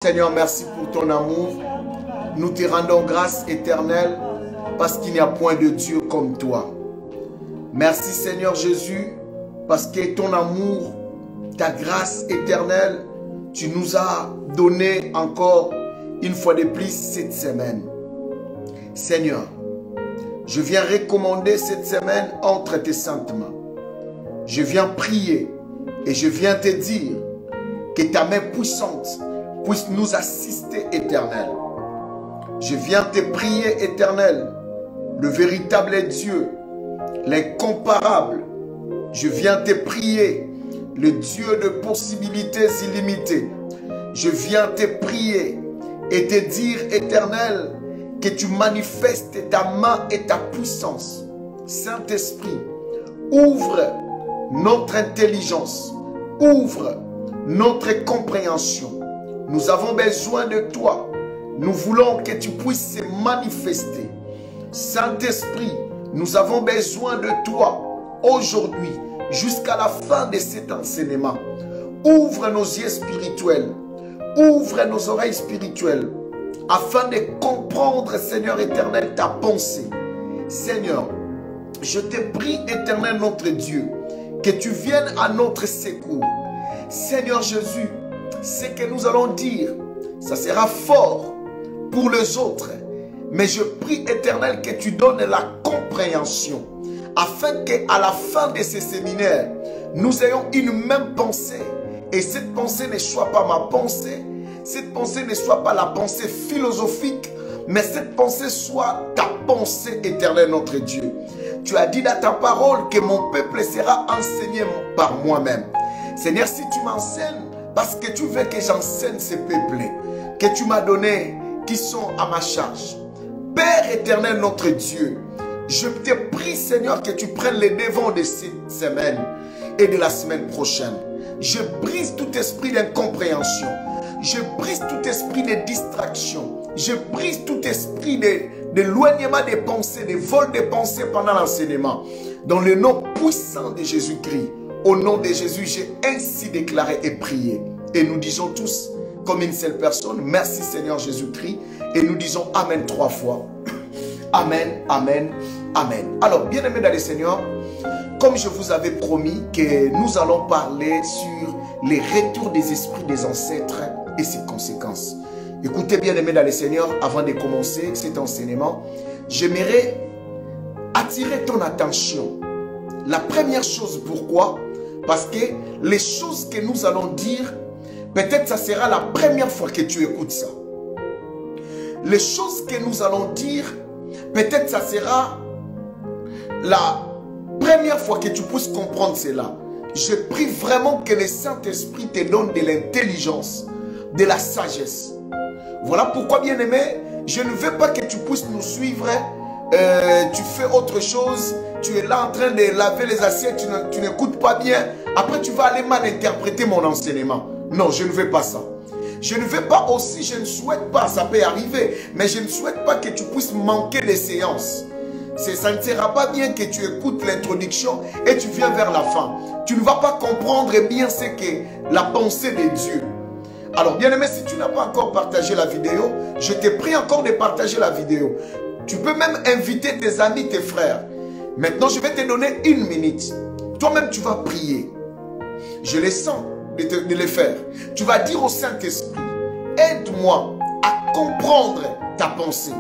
Seigneur, merci pour ton amour. Nous te rendons grâce éternelle parce qu'il n'y a point de Dieu comme toi. Merci Seigneur Jésus parce que ton amour, ta grâce éternelle, tu nous as donné encore une fois de plus cette semaine. Seigneur, je viens recommander cette semaine entre tes saintes mains. Je viens prier et je viens te dire que ta main puissante puisse nous assister, éternel. Je viens te prier, éternel, le véritable Dieu, l'incomparable. Je viens te prier, le Dieu de possibilités illimitées. Je viens te prier et te dire, éternel, que tu manifestes ta main et ta puissance. Saint-Esprit, ouvre notre intelligence, ouvre notre compréhension. Nous avons besoin de toi. Nous voulons que tu puisses se manifester. Saint-Esprit, nous avons besoin de toi aujourd'hui jusqu'à la fin de cet enseignement. Ouvre nos yeux spirituels. Ouvre nos oreilles spirituelles afin de comprendre, Seigneur éternel, ta pensée. Seigneur, je te prie, éternel notre Dieu, que tu viennes à notre secours. Seigneur Jésus, ce que nous allons dire, ça sera fort pour les autres. Mais je prie, éternel, que tu donnes la compréhension afin qu'à la fin de ce séminaire, nous ayons une même pensée. Et cette pensée ne soit pas ma pensée, cette pensée ne soit pas la pensée philosophique, mais cette pensée soit ta pensée, éternelle, notre Dieu. Tu as dit dans ta parole que mon peuple sera enseigné par moi-même. Seigneur, si tu m'enseignes, parce que tu veux que j'enseigne ces peuples que tu m'as donnés, qui sont à ma charge. Père éternel, notre Dieu, je te prie, Seigneur, que tu prennes les devants de cette semaine et de la semaine prochaine. Je brise tout esprit d'incompréhension. Je brise tout esprit de distraction. Je brise tout esprit d'éloignement des pensées, de vol des pensées pendant l'enseignement. Dans le nom puissant de Jésus-Christ, au nom de Jésus, j'ai ainsi déclaré et prié. Et nous disons tous, comme une seule personne, merci Seigneur Jésus-Christ. Et nous disons Amen 3 fois. Amen, Amen, Amen. Alors, bien-aimés dans le Seigneur, comme je vous avais promis que nous allons parler sur les retours des esprits des ancêtres et ses conséquences. Écoutez, bien-aimés dans le Seigneur, avant de commencer cet enseignement, j'aimerais attirer ton attention. La première chose, pourquoi? Parce que les choses que nous allons dire, peut-être ça sera la première fois que tu écoutes ça. Les choses que nous allons dire, peut-être ça sera la première fois que tu puisses comprendre cela. Je prie vraiment que le Saint-Esprit te donne de l'intelligence, de la sagesse. Voilà pourquoi, bien-aimé, je ne veux pas que tu puisses nous suivre. Tu fais autre chose, tu es là en train de laver les assiettes, tu n'écoutes pas bien. Après, tu vas aller mal interpréter mon enseignement. Non, je ne veux pas ça. Je ne veux pas aussi, je ne souhaite pas, ça peut arriver, mais je ne souhaite pas que tu puisses manquer les séances. Ça ne sera pas bien que tu écoutes l'introduction et tu viens vers la fin. Tu ne vas pas comprendre bien ce qu'est la pensée de Dieu. Alors, bien-aimé, si tu n'as pas encore partagé la vidéo, je te prie encore de partager la vidéo. Tu peux même inviter tes amis, tes frères. Maintenant, je vais te donner 1 minute. Toi-même, tu vas prier. Je les sens de le faire. Tu vas dire au Saint-Esprit, aide-moi à comprendre ta pensée.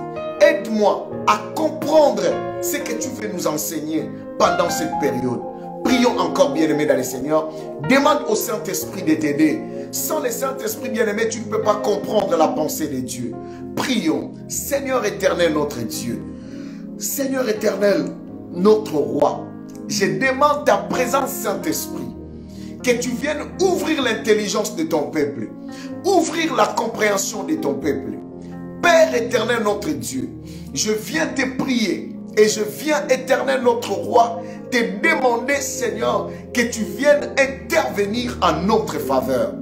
Aide-moi à comprendre ce que tu veux nous enseigner pendant cette période. Prions encore, bien-aimés dans le Seigneur. Demande au Saint-Esprit de t'aider. Sans le Saint-Esprit, bien-aimé, tu ne peux pas comprendre la pensée de Dieu. Prions. Seigneur éternel, notre Dieu. Seigneur éternel, notre roi. Je demande ta présence, Saint-Esprit. Que tu viennes ouvrir l'intelligence de ton peuple. Ouvrir la compréhension de ton peuple. Père éternel, notre Dieu. Je viens te prier. Et je viens, éternel, notre roi, te demander, Seigneur, que tu viennes intervenir en notre faveur.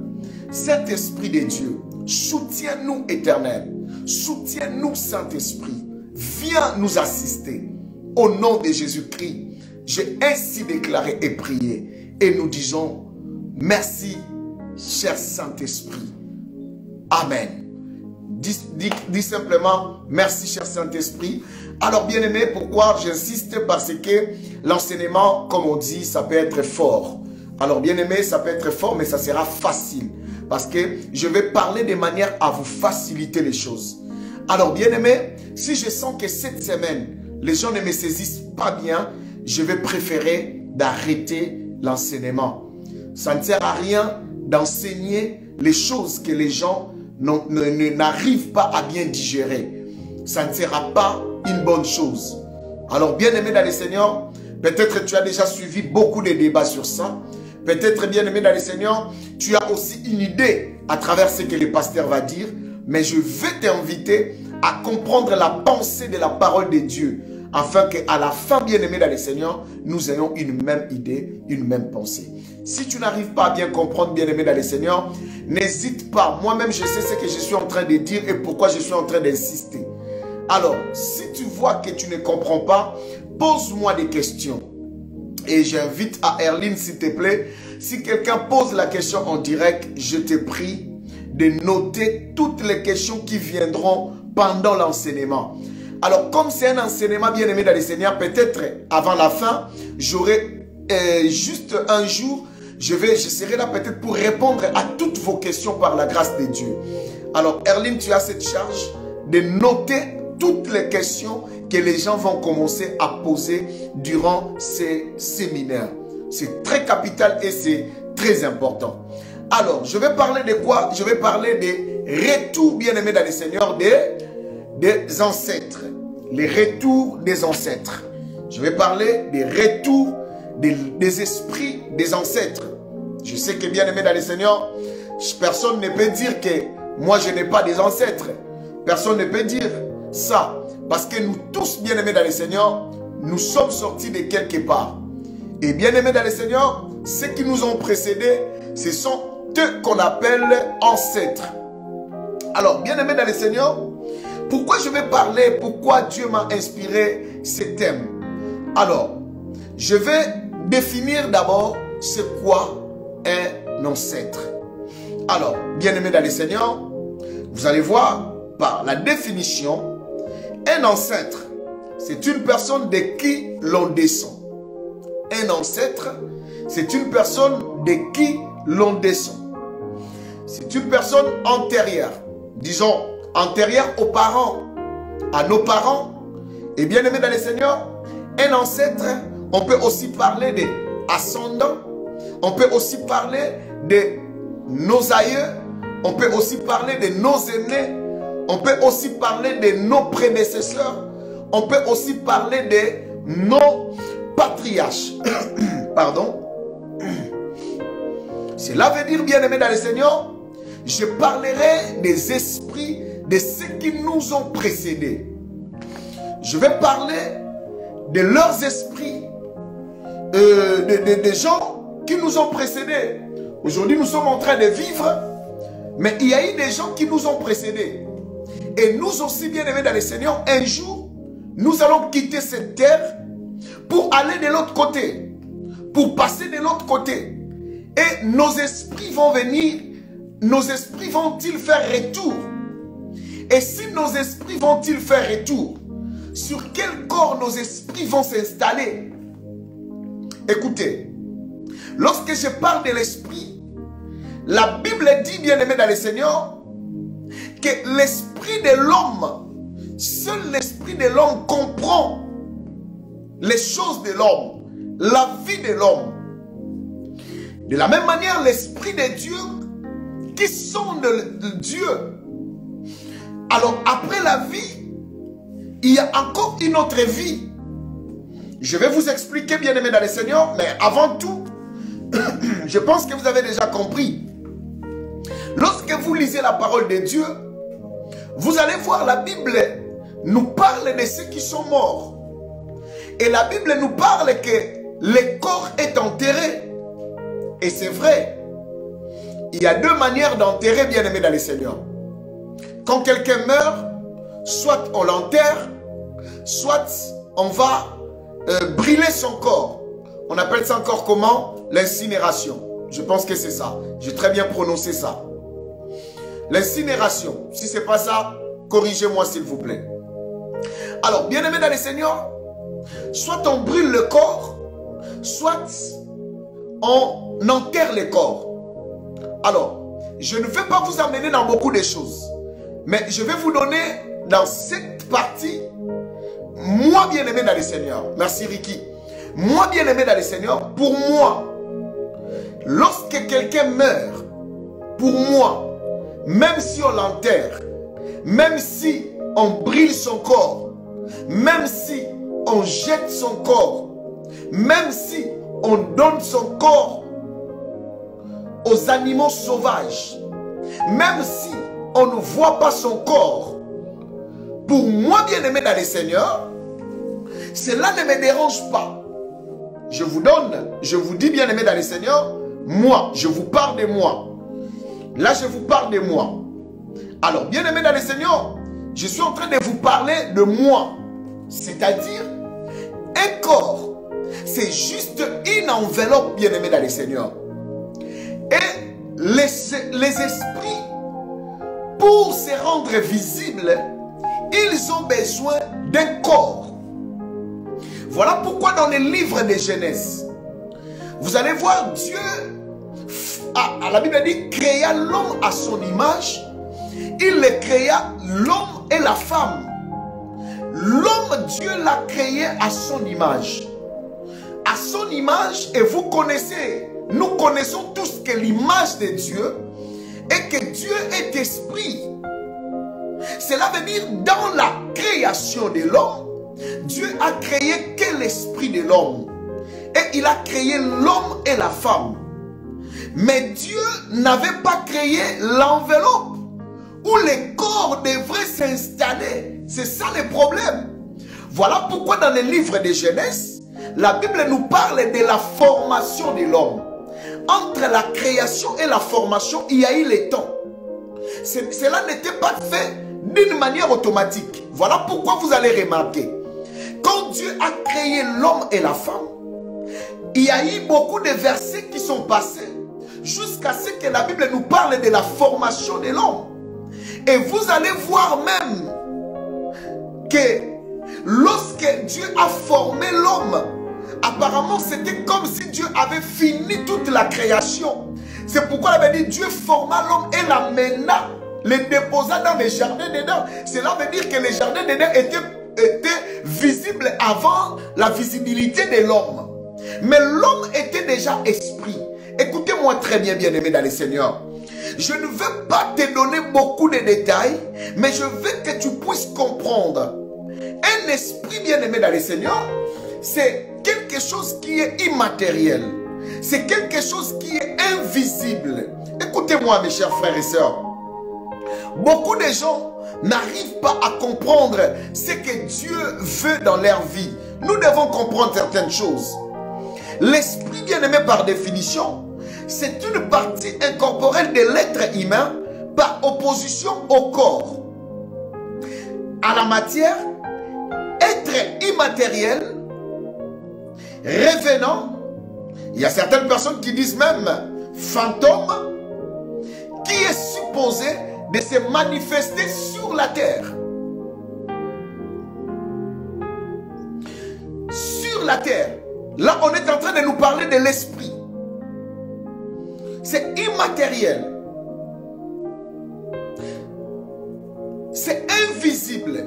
Saint-Esprit de Dieu, soutiens-nous, éternel. Soutiens-nous, Saint-Esprit. Viens nous assister. Au nom de Jésus-Christ, j'ai ainsi déclaré et prié. Et nous disons, merci, cher Saint-Esprit. Amen. Dis simplement, merci cher Saint-Esprit. Alors bien aimé, pourquoi j'insiste? Parce que l'enseignement, comme on dit, ça peut être fort. Alors bien aimé, ça peut être fort, mais ça sera facile. Parce que je vais parler de manière à vous faciliter les choses. Alors bien aimé, si je sens que cette semaine, les gens ne me saisissent pas bien, je vais préférer d'arrêter l'enseignement. Ça ne sert à rien d'enseigner les choses que les gens n'arrivent pas à bien digérer. Ça ne sera pas une bonne chose. Alors bien aimé dans le Seigneur, peut-être tu as déjà suivi beaucoup de débats sur ça. Peut-être bien aimé dans le Seigneur, tu as aussi une idée à travers ce que le pasteur va dire. Mais je vais t'inviter à comprendre la pensée de la parole de Dieu. Afin qu'à la fin, bien aimé dans le Seigneur, nous ayons une même idée, une même pensée. Si tu n'arrives pas à bien comprendre, bien aimé dans le Seigneur, n'hésite pas. Moi-même, je sais ce que je suis en train de dire et pourquoi je suis en train d'insister. Alors, si tu vois que tu ne comprends pas, pose-moi des questions. Et j'invite à Erline, s'il te plaît, si quelqu'un pose la question en direct, je te prie de noter toutes les questions qui viendront pendant l'enseignement. Alors, comme c'est un enseignement bien aimé dans le Seigneur, peut-être avant la fin, j'aurai juste un jour, je serai là peut-être pour répondre à toutes vos questions par la grâce de Dieu. Alors, Erline, tu as cette charge de noter toutes les questions que les gens vont commencer à poser durant ces séminaires. C'est très capital et c'est très important. Alors, je vais parler de quoi? Je vais parler des retours, bien aimés dans le Seigneur, des ancêtres. Les retours des ancêtres. Je vais parler des retours des esprits des ancêtres. Je sais que bien aimé dans le Seigneur, personne ne peut dire que moi je n'ai pas des ancêtres. Personne ne peut dire ça. Parce que nous tous, bien aimés dans le Seigneur, nous sommes sortis de quelque part. Et bien aimés dans le Seigneur, ceux qui nous ont précédés, ce sont eux qu'on appelle ancêtres. Alors, bien aimés dans le Seigneur, pourquoi je vais parler, pourquoi Dieu m'a inspiré ce thème? Alors, je vais définir d'abord c'est quoi un ancêtre. Alors, bien aimés dans le Seigneur, vous allez voir par la définition, un ancêtre, c'est une personne de qui l'on descend. Un ancêtre, c'est une personne de qui l'on descend. C'est une personne antérieure, disons antérieure aux parents, à nos parents. Et bien aimé dans le Seigneur, un ancêtre, on peut aussi parler des ascendants, on peut aussi parler de nos aïeux, on peut aussi parler de nos aînés, on peut aussi parler de nos prédécesseurs, on peut aussi parler de nos patriarches. Pardon. Cela veut dire, bien aimé dans le Seigneur, je parlerai des esprits de ceux qui nous ont précédés. Je vais parler de leurs esprits, des gens qui nous ont précédés. Aujourd'hui, nous sommes en train de vivre, mais il y a eu des gens qui nous ont précédés. Et nous aussi, bien aimés dans le Seigneur, un jour, nous allons quitter cette terre pour aller de l'autre côté, pour passer de l'autre côté. Et nos esprits vont venir, nos esprits vont-ils faire retour? Et si nos esprits vont-ils faire retour? Sur quel corps nos esprits vont s'installer? Écoutez, lorsque je parle de l'esprit, la Bible dit, bien aimé dans le Seigneur, que l'esprit de l'homme, seul l'esprit de l'homme comprend les choses de l'homme, la vie de l'homme. De la même manière, l'esprit de Dieu qui sonde de Dieu. Alors après la vie, il y a encore une autre vie. Je vais vous expliquer, bien aimé dans le Seigneur, mais avant tout, je pense que vous avez déjà compris. Lorsque vous lisez la parole de Dieu, vous allez voir la Bible nous parle de ceux qui sont morts. Et la Bible nous parle que le corps est enterré. Et c'est vrai. Il y a deux manières d'enterrer, bien aimé dans le Seigneur. Quand quelqu'un meurt, soit on l'enterre, soit on va brûler son corps. On appelle ça encore comment? L'incinération. Je pense que c'est ça. J'ai très bien prononcé ça. L'incinération. Si ce n'est pas ça, corrigez-moi s'il vous plaît. Alors, bien-aimés dans le Seigneur, soit on brûle le corps, soit on enterre le corps. Alors, je ne vais pas vous amener dans beaucoup de choses, mais je vais vous donner dans cette partie, moi bien-aimé dans le Seigneur. Merci Ricky. Moi bien-aimé dans le Seigneur, pour moi, lorsque quelqu'un meurt, pour moi, même si on l'enterre, même si on brûle son corps, même si on jette son corps, même si on donne son corps aux animaux sauvages, même si on ne voit pas son corps, pour moi bien-aimé dans le Seigneur, cela ne me dérange pas. Je vous donne, je vous dis bien-aimé dans le Seigneur, moi, je vous parle de moi. Là, je vous parle de moi. Alors, bien-aimé dans le Seigneur, je suis en train de vous parler de moi. C'est-à-dire, un corps, c'est juste une enveloppe, bien-aimé dans le Seigneur. Et les esprits, pour se rendre visibles, ils ont besoin d'un corps. Voilà pourquoi dans le livre de Genèse, vous allez voir Dieu, la Bible dit, créa l'homme à son image. Il le créa, l'homme et la femme. L'homme, Dieu l'a créé à son image. À son image, et vous connaissez, nous connaissons tous que l'image de Dieu et que Dieu est esprit. Cela veut dire, dans la création de l'homme, Dieu a créé que l'esprit de l'homme. Et il a créé l'homme et la femme. Mais Dieu n'avait pas créé l'enveloppe où les corps devraient s'installer. C'est ça le problème. Voilà pourquoi dans le livre de Genèse, la Bible nous parle de la formation de l'homme. Entre la création et la formation, il y a eu le temps. Cela n'était pas fait d'une manière automatique. Voilà pourquoi vous allez remarquer. Quand Dieu a créé l'homme et la femme, il y a eu beaucoup de versets qui sont passés jusqu'à ce que la Bible nous parle de la formation de l'homme. Et vous allez voir même que lorsque Dieu a formé l'homme, apparemment c'était comme si Dieu avait fini toute la création. C'est pourquoi il avait dit Dieu forma l'homme et l'amena, le déposa dans les jardins d'Éden. Cela veut dire que les jardins d'Éden étaient visibles avant la visibilité de l'homme. Mais l'homme était déjà esprit. Écoutez-moi très bien, bien-aimé dans le Seigneur. Je ne veux pas te donner beaucoup de détails, mais je veux que tu puisses comprendre. Un esprit, bien-aimé dans le Seigneur, c'est quelque chose qui est immatériel. C'est quelque chose qui est invisible. Écoutez-moi, mes chers frères et sœurs. Beaucoup de gens n'arrivent pas à comprendre ce que Dieu veut dans leur vie. Nous devons comprendre certaines choses. L'esprit bien-aimé par définition, c'est une partie incorporelle de l'être humain par opposition au corps. À la matière, être immatériel, revenant, il y a certaines personnes qui disent même fantôme, qui est supposé de se manifester sur la terre. Sur la terre. Là, on est en train de nous parler de l'esprit. C'est immatériel. C'est invisible.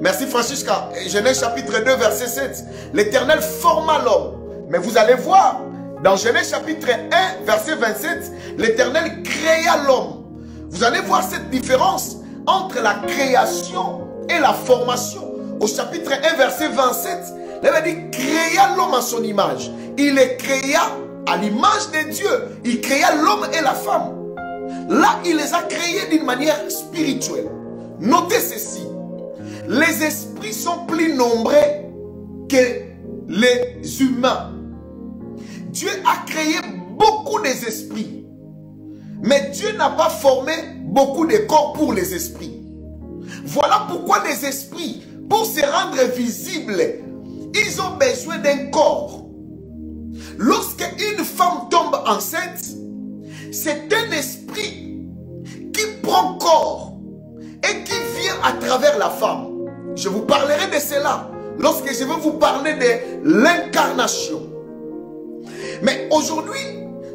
Merci Francisca. Genèse chapitre 2, verset 7. L'Éternel forma l'homme. Mais vous allez voir, dans Genèse chapitre 1, verset 27, l'Éternel créa l'homme. Vous allez voir cette différence entre la création et la formation. Au chapitre 1, verset 27, il a dit créa l'homme à son image. Il les créa à l'image de Dieu. Il créa l'homme et la femme. Là, il les a créés d'une manière spirituelle. Notez ceci. Les esprits sont plus nombreux que les humains. Dieu a créé beaucoup d'esprits. Mais Dieu n'a pas formé beaucoup de corps pour les esprits. Voilà pourquoi les esprits, pour se rendre visibles, ils ont besoin d'un corps. Lorsque une femme tombe enceinte, c'est un esprit qui prend corps et qui vient à travers la femme. Je vous parlerai de cela lorsque je vais vous parler de l'incarnation. Mais aujourd'hui,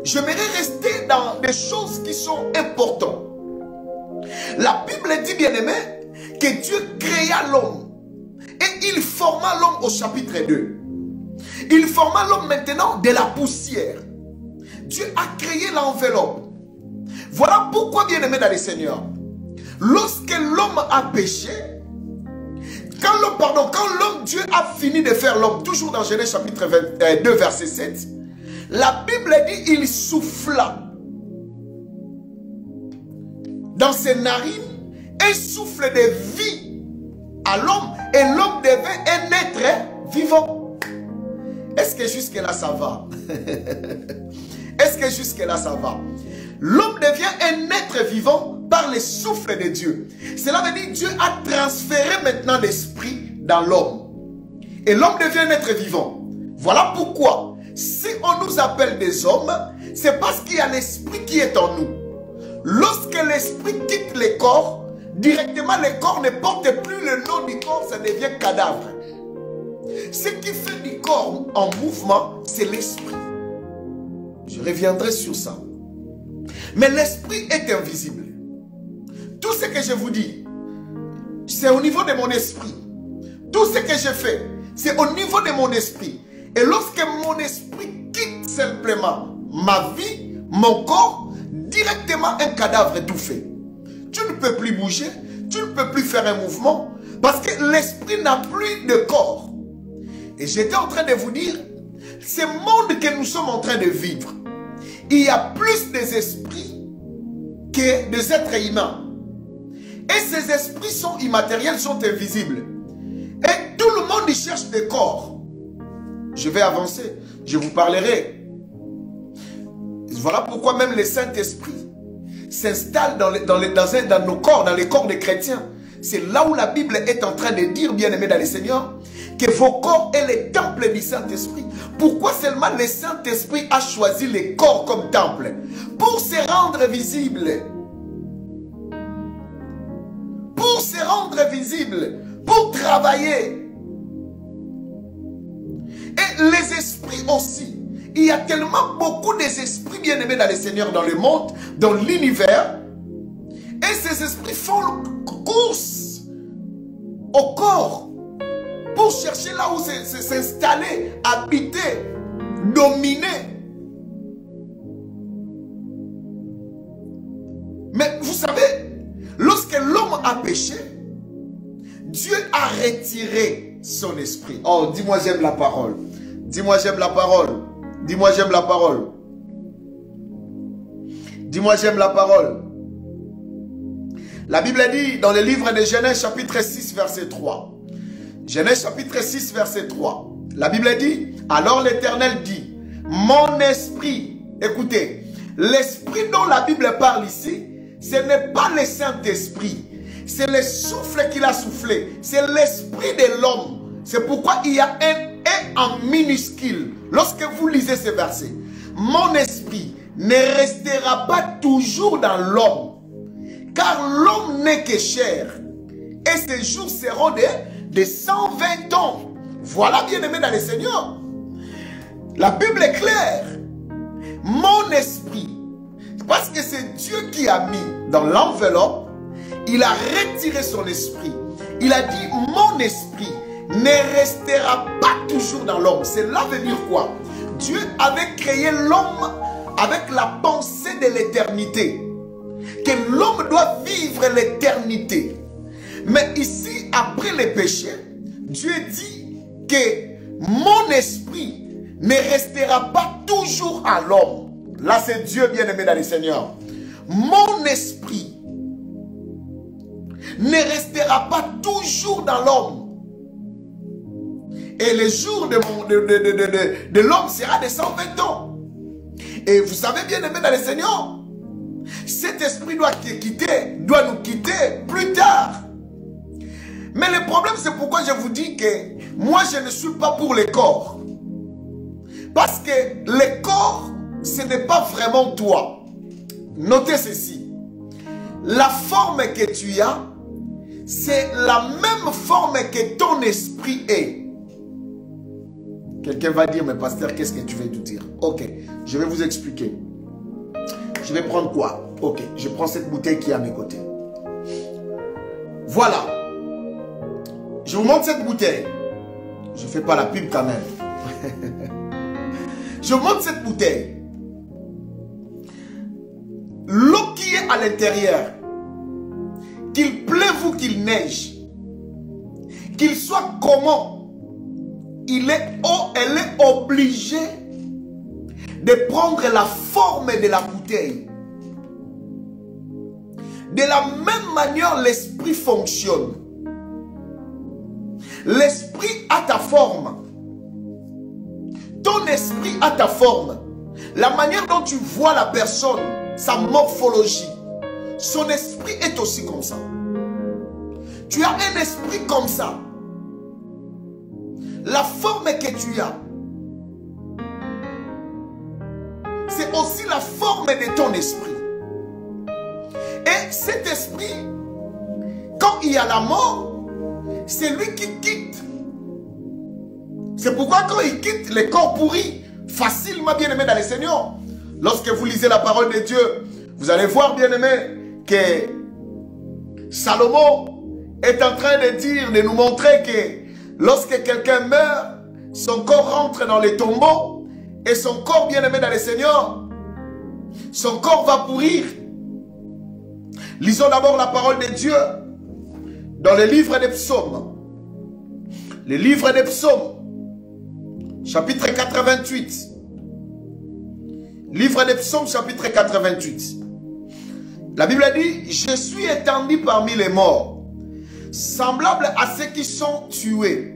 j'aimerais rester dans des choses qui sont importantes. La Bible dit, bien aimé, que Dieu créa l'homme et il forma l'homme au chapitre 2. Il forma l'homme maintenant de la poussière. Dieu a créé l'enveloppe. Voilà pourquoi, bien aimé dans le Seigneur, lorsque l'homme a péché, quand l'homme, Dieu a fini de faire l'homme, toujours dans Genèse chapitre 2, verset 7, la Bible dit, il souffla dans ses narines un souffle de vie à l'homme et l'homme devait un être vivant. Est-ce que jusque là ça va? Est-ce que jusque là ça va? L'homme devient un être vivant par le souffle de Dieu. Cela veut dire que Dieu a transféré maintenant l'esprit dans l'homme. Et l'homme devient un être vivant. Voilà pourquoi, si on nous appelle des hommes, c'est parce qu'il y a l'esprit qui est en nous. Lorsque l'esprit quitte le corps, directement le corps ne porte plus le nom du corps, ça devient cadavre. Ce qui fait du corps en mouvement, c'est l'esprit. Je reviendrai sur ça. Mais l'esprit est invisible. Tout ce que je vous dis, c'est au niveau de mon esprit. Tout ce que je fais, c'est au niveau de mon esprit. Et lorsque mon esprit quitte simplement ma vie, mon corps, directement un cadavre étouffé. Tu ne peux plus bouger, tu ne peux plus faire un mouvement, parce que l'esprit n'a plus de corps. Et j'étais en train de vous dire, ce monde que nous sommes en train de vivre, il y a plus des esprits que des êtres humains. Et ces esprits sont immatériels, sont invisibles. Et tout le monde y cherche des corps. Je vais avancer, je vous parlerai. Voilà pourquoi même le Saint-Esprit s'installe dans nos corps, dans les corps des chrétiens. C'est là où la Bible est en train de dire, bien-aimés dans le Seigneur, que vos corps est le temple du Saint-Esprit. Pourquoi seulement le Saint-Esprit a choisi les corps comme temple? Pour se rendre visible. Pour se rendre visible. Pour travailler. Et les esprits aussi. Il y a tellement beaucoup d'esprits bien-aimés dans le Seigneur, dans le monde, dans l'univers. Et ces esprits font course au corps pour chercher là où s'installer, habiter, dominer. Mais vous savez, lorsque l'homme a péché, Dieu a retiré son esprit. Oh, dis-moi j'aime la parole. Dis-moi j'aime la parole. Dis-moi j'aime la parole. Dis-moi j'aime la parole. La Bible dit dans le livre de Genèse chapitre 6 verset 3. Genèse chapitre 6 verset 3. La Bible dit, alors l'Éternel dit, mon esprit, écoutez, l'esprit dont la Bible parle ici, ce n'est pas le Saint-Esprit. C'est le souffle qu'il a soufflé. C'est l'esprit de l'homme. C'est pourquoi il y a un « et » en minuscule. Lorsque vous lisez ce verset, mon esprit ne restera pas toujours dans l'homme. Car l'homme n'est que chair. Et ses jours seront de 120 ans. Voilà, bien-aimé dans le Seigneur. La Bible est claire. Mon esprit, parce que c'est Dieu qui a mis dans l'enveloppe, il a retiré son esprit. Il a dit, mon esprit ne restera pas toujours dans l'homme. Cela veut dire quoi? Dieu avait créé l'homme avec la pensée de l'éternité. Que l'homme doit vivre l'éternité. Mais ici, après le péché, Dieu dit que mon esprit ne restera pas toujours à l'homme. Là, c'est Dieu bien-aimé dans le Seigneur. Mon esprit ne restera pas toujours dans l'homme. Et le jour de l'homme sera de 120 ans. Et vous savez bien-aimé dans le Seigneur, cet esprit doit nous quitter plus tard. Mais le problème, c'est pourquoi je vous dis que moi, je ne suis pas pour les corps. Parce que le corps, ce n'est pas vraiment toi. Notez ceci. la forme que tu as, c'est la même forme que ton esprit est. Quelqu'un va dire, mais pasteur, qu'est-ce que tu veux nous dire? Ok, je vais vous expliquer. Je vais prendre quoi? Ok, je prends cette bouteille qui est à mes côtés. Voilà. Je vous montre cette bouteille. Je ne fais pas la pub quand même. Je vous montre cette bouteille. L'eau qui est à l'intérieur, qu'il pleuve ou qu'il neige, qu'il soit comment, elle est obligée de prendre la forme de la bouteille. De la même manière, l'esprit fonctionne. L'esprit a ta forme. Ton esprit a ta forme. La manière dont tu vois la personne, sa morphologie, son esprit est aussi comme ça. Tu as un esprit comme ça. La forme que tu as, c'est aussi la forme de ton esprit. Et cet esprit, quand il y a la mort, c'est lui qui quitte. C'est pourquoi quand il quitte les corps pourris, facilement, bien aimé dans le Seigneur, lorsque vous lisez la parole de Dieu, vous allez voir, bien aimé, que Salomon est en train de dire, de nous montrer que lorsque quelqu'un meurt, son corps rentre dans les tombeaux et son corps, bien aimé dans le Seigneur, son corps va pourrir. Lisons d'abord la parole de Dieu dans le livre des psaumes. Le livre des psaumes, chapitre 88. Livre des psaumes, chapitre 88. La Bible dit, je suis étendu parmi les morts, semblable à ceux qui sont tués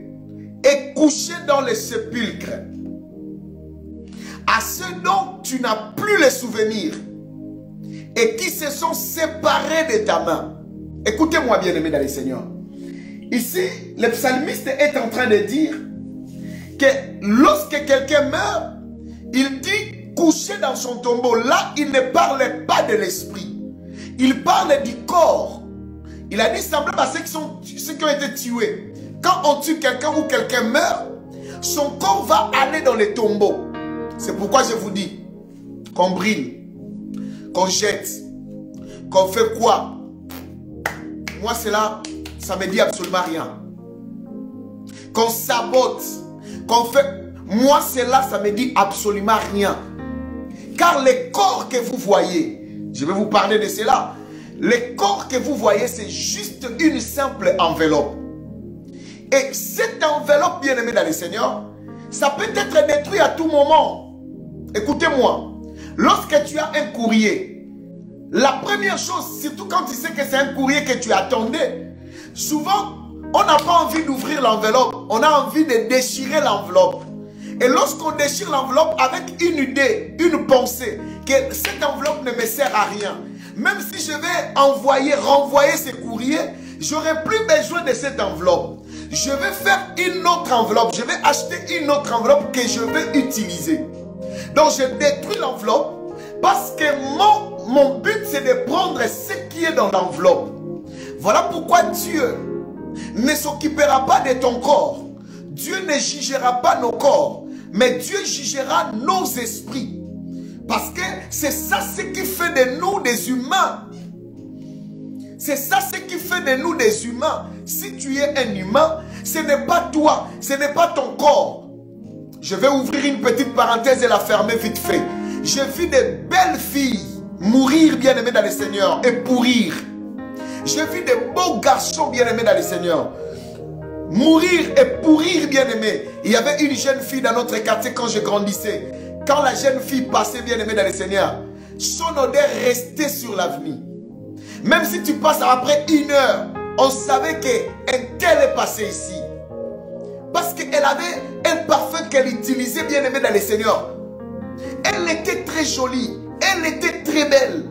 et couchés dans les sépulcres, à ceux dont tu n'as plus les souvenirs et qui se sont séparés de ta main. Écoutez-moi, bien-aimés dans le Seigneur. Ici, le psalmiste est en train de dire que lorsque quelqu'un meurt, il dit couché dans son tombeau. Là, il ne parle pas de l'esprit. Il parle du corps. Il a dit semblable à ceux qui ont été tués. Quand on tue quelqu'un ou quelqu'un meurt, son corps va aller dans les tombeaux. C'est pourquoi je vous dis qu'on brille, qu'on jette, qu'on fait quoi? Moi, cela, ça me dit absolument rien. Qu'on sabote, qu'on fait... Moi, cela, ça me dit absolument rien. Car les corps que vous voyez, je vais vous parler de cela. Les corps que vous voyez, c'est juste une simple enveloppe. Et cette enveloppe, bien aimée dans le Seigneur, ça peut être détruit à tout moment. Écoutez-moi, lorsque tu as un courrier, la première chose, surtout quand tu sais que c'est un courrier que tu attendais, souvent, on n'a pas envie d'ouvrir l'enveloppe, on a envie de déchirer l'enveloppe. Et lorsqu'on déchire l'enveloppe avec une idée, une pensée, que cette enveloppe ne me sert à rien, même si je vais renvoyer ce courrier, j'aurai plus besoin de cette enveloppe. Je vais faire une autre enveloppe, je vais acheter une autre enveloppe que je vais utiliser. Donc je détruis l'enveloppe parce que mon but c'est de prendre ce qui est dans l'enveloppe. Voilà pourquoi Dieu ne s'occupera pas de ton corps. Dieu ne jugera pas nos corps, mais Dieu jugera nos esprits. Parce que c'est ça ce qui fait de nous des humains. C'est ça ce qui fait de nous des humains. Si tu es un humain, ce n'est pas toi, ce n'est pas ton corps. Je vais ouvrir une petite parenthèse et la fermer vite fait. J'ai vu des belles filles mourir bien-aimées dans le Seigneur et pourrir. J'ai vu des beaux garçons bien-aimés dans le Seigneur mourir et pourrir bien-aimés. Il y avait une jeune fille dans notre quartier quand je grandissais. Quand la jeune fille passait bien-aimée dans le Seigneur, son odeur restait sur l'avenue. Même si tu passes après 1 heure, on savait qu'un tel est passé ici. Parce qu'elle avait un parfum qu'elle utilisait bien-aimée dans le Seigneur. Elle était très jolie. Elle était très belle.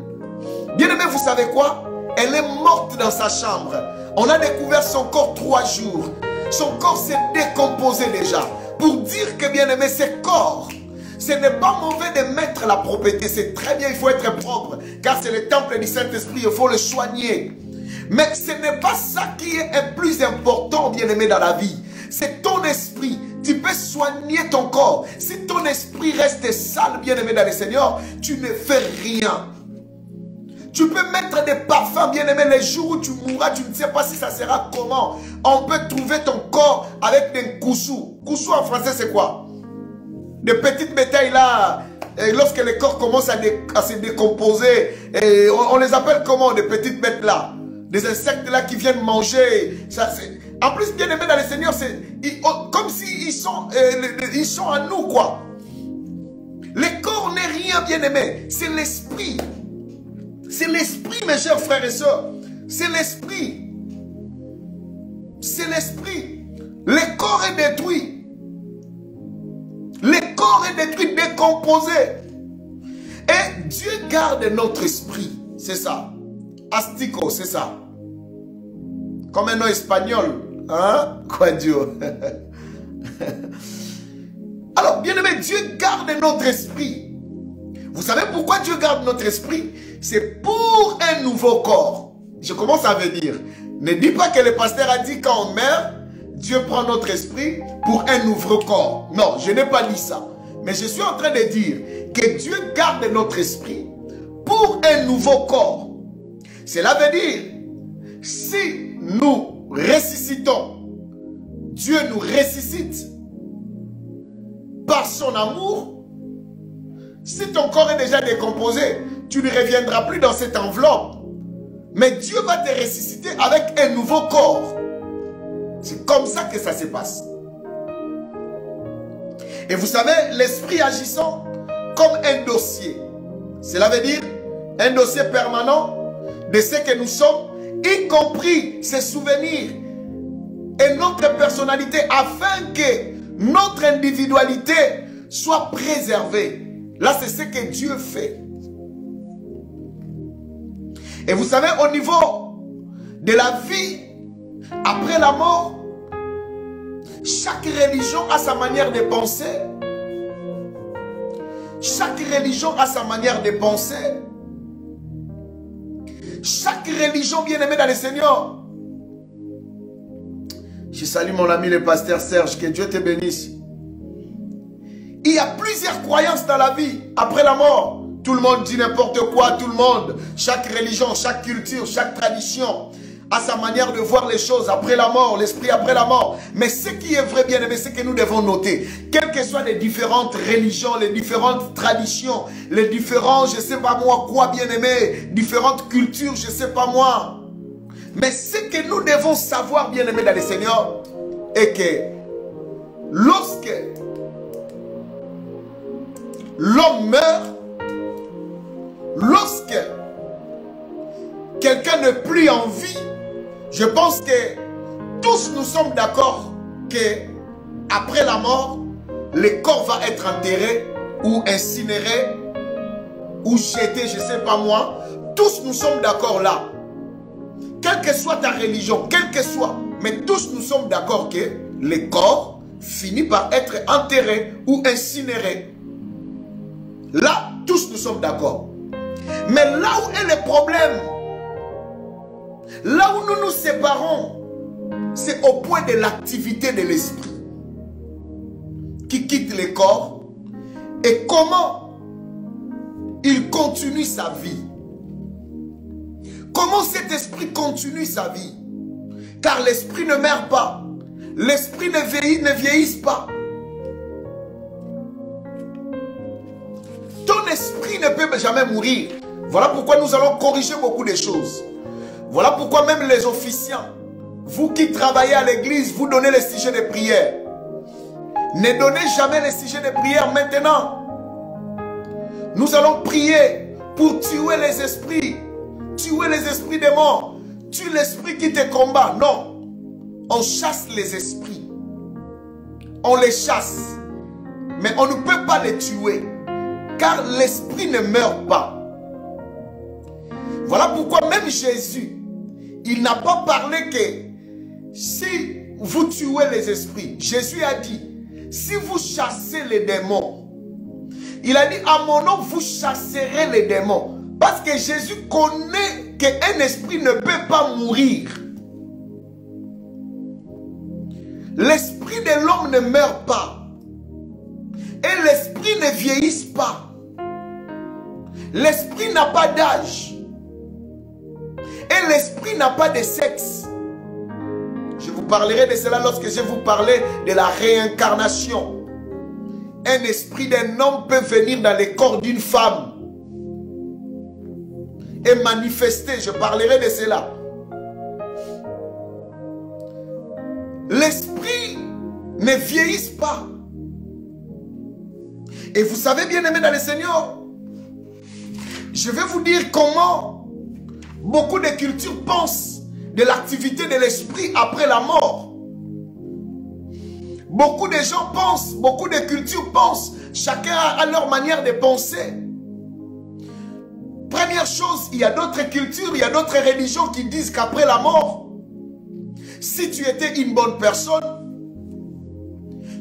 Bien-aimée, vous savez quoi? Elle est morte dans sa chambre. On a découvert son corps 3 jours. Son corps s'est décomposé déjà. Pour dire que bien-aimé, ce corps Ce n'est pas mauvais de mettre la propreté. C'est très bien, il faut être propre. Car c'est le temple du Saint-Esprit, il faut le soigner. Mais ce n'est pas ça qui est le plus important, bien-aimé, dans la vie. C'est ton esprit. Tu peux soigner ton corps. Si ton esprit reste sale, bien-aimé dans le Seigneur, tu ne fais rien. Tu peux mettre des parfums, bien-aimé, les jours où tu mourras, tu ne sais pas si ça sera comment. On peut trouver ton corps avec des coussous. Coussous en français, c'est quoi? Des petites bétails là, et lorsque le corps commence à se décomposer, et on les appelle comment, des petites bêtes là? Des insectes là qui viennent manger. Ça, en plus, bien aimé dans le Seigneur, c'est comme s'ils ils sont à nous, quoi. Le corps n'est rien, bien aimé. C'est l'esprit. C'est l'esprit, mes chers frères et sœurs. C'est l'esprit. C'est l'esprit. Le corps est détruit. Le corps est détruit, décomposé. Et Dieu garde notre esprit. C'est ça. Astico, c'est ça. Comme un nom espagnol. Hein? Quoi Dieu? Alors, bien aimé, Dieu garde notre esprit. Vous savez pourquoi Dieu garde notre esprit? C'est pour un nouveau corps. Je commence à venir. Ne dis pas que le pasteur a dit quand on meurt, Dieu prend notre esprit pour un nouveau corps. Non, je n'ai pas dit ça. Mais je suis en train de dire que Dieu garde notre esprit pour un nouveau corps. Cela veut dire, si nous ressuscitons, Dieu nous ressuscite par son amour. Si ton corps est déjà décomposé, tu ne reviendras plus dans cette enveloppe. Mais Dieu va te ressusciter avec un nouveau corps. C'est comme ça que ça se passe. Et vous savez, l'esprit agissant comme un dossier. Cela veut dire un dossier permanent de ce que nous sommes, y compris ses souvenirs et notre personnalité, afin que notre individualité soit préservée. Là, c'est ce que Dieu fait. Et vous savez, au niveau de la vie après la mort, chaque religion a sa manière de penser. Chaque religion a sa manière de penser. Chaque religion, bien aimée dans le Seigneur. Je salue mon ami le pasteur Serge, que Dieu te bénisse. Il y a plusieurs croyances dans la vie après la mort. Tout le monde dit n'importe quoi, tout le monde. Chaque religion, chaque culture, chaque tradition a sa manière de voir les choses après la mort, l'esprit après la mort. Mais ce qui est vrai, bien aimé, c'est que nous devons noter, quelles que soient les différentes religions, les différentes traditions, les différents, je ne sais pas moi quoi, bien aimé, différentes cultures, je ne sais pas moi. Mais ce que nous devons savoir, bien aimé dans le Seigneur, est que lorsque l'homme meurt, lorsque quelqu'un n'est plus en vie, je pense que tous nous sommes d'accord que après la mort, le corps va être enterré ou incinéré ou jeté, je ne sais pas moi. Tous nous sommes d'accord là. Quelle que soit ta religion, quelle que soit, mais tous nous sommes d'accord que le corps finit par être enterré ou incinéré. Là, tous nous sommes d'accord. Mais là où est le problème, là où nous nous séparons, c'est au point de l'activité de l'esprit qui quitte le corps et comment il continue sa vie. Comment cet esprit continue sa vie? Car l'esprit ne meurt pas. L'esprit ne vieillit pas. Ton esprit ne peut jamais mourir. Voilà pourquoi nous allons corriger beaucoup de choses. Voilà pourquoi même les officiants, vous qui travaillez à l'église, vous donnez les sujets de prière. Ne donnez jamais les sujets de prière maintenant. Nous allons prier pour tuer les esprits. Tuer les esprits des morts. Tue l'esprit qui te combat. Non. On chasse les esprits. On les chasse. Mais on ne peut pas les tuer. Car l'esprit ne meurt pas. Voilà pourquoi même Jésus, il n'a pas parlé que si vous tuez les esprits, Jésus a dit, si vous chassez les démons, Il a dit, à mon nom, vous chasserez les démons. Parce que Jésus connaît qu'un esprit ne peut pas mourir. L'esprit de l'homme ne meurt pas. Et l'esprit ne vieillit pas. L'esprit n'a pas d'âge. Et l'esprit n'a pas de sexe. Je vous parlerai de cela lorsque je vous parler de la réincarnation. Un esprit d'un homme peut venir dans le corps d'une femme et manifester. Je parlerai de cela. L'esprit ne vieillit pas. Et vous savez, bien aimé dans le Seigneur, je vais vous dire comment beaucoup de cultures pensent de l'activité de l'esprit après la mort. Beaucoup de gens pensent, beaucoup de cultures pensent, chacun a leur manière de penser. Première chose, il y a d'autres cultures, il y a d'autres religions qui disent qu'après la mort, si tu étais une bonne personne,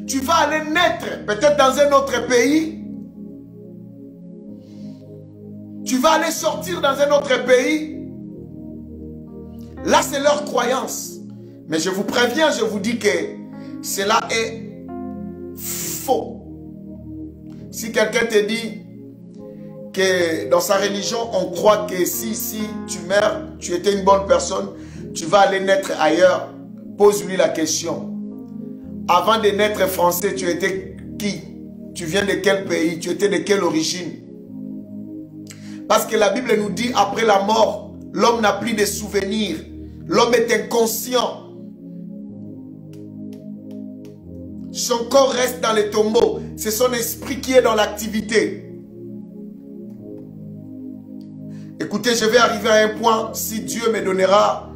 tu vas aller naître peut-être dans un autre pays. Tu vas aller sortir dans un autre pays. Là, c'est leur croyance. Mais je vous préviens, je vous dis que cela est faux. Si quelqu'un te dit que dans sa religion, on croit que si tu meurs, tu étais une bonne personne, tu vas aller naître ailleurs, pose-lui la question. Avant de naître français, tu étais qui? Tu viens de quel pays? Tu étais de quelle origine? Parce que la Bible nous dit, après la mort, l'homme n'a plus de souvenirs. L'homme est inconscient. Son corps reste dans les tombeaux. C'est son esprit qui est dans l'activité. Écoutez, je vais arriver à un point, si Dieu me donnera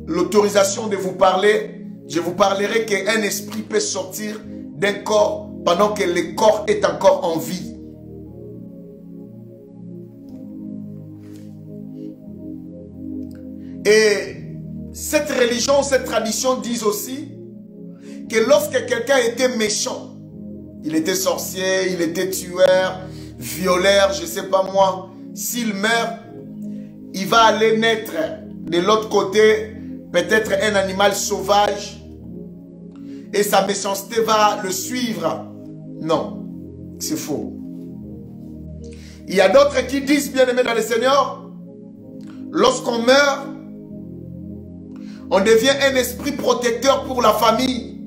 l'autorisation de vous parler, je vous parlerai qu'un esprit peut sortir d'un corps pendant que le corps est encore en vie. Et cette religion, cette tradition disent aussi que lorsque quelqu'un était méchant, il était sorcier, il était tueur, violeur, je ne sais pas moi, s'il meurt, il va aller naître de l'autre côté, peut-être un animal sauvage, et sa méchanceté va le suivre. Non, c'est faux. Il y a d'autres qui disent, bien aimé dans le Seigneur, lorsqu'on meurt, on devient un esprit protecteur pour la famille.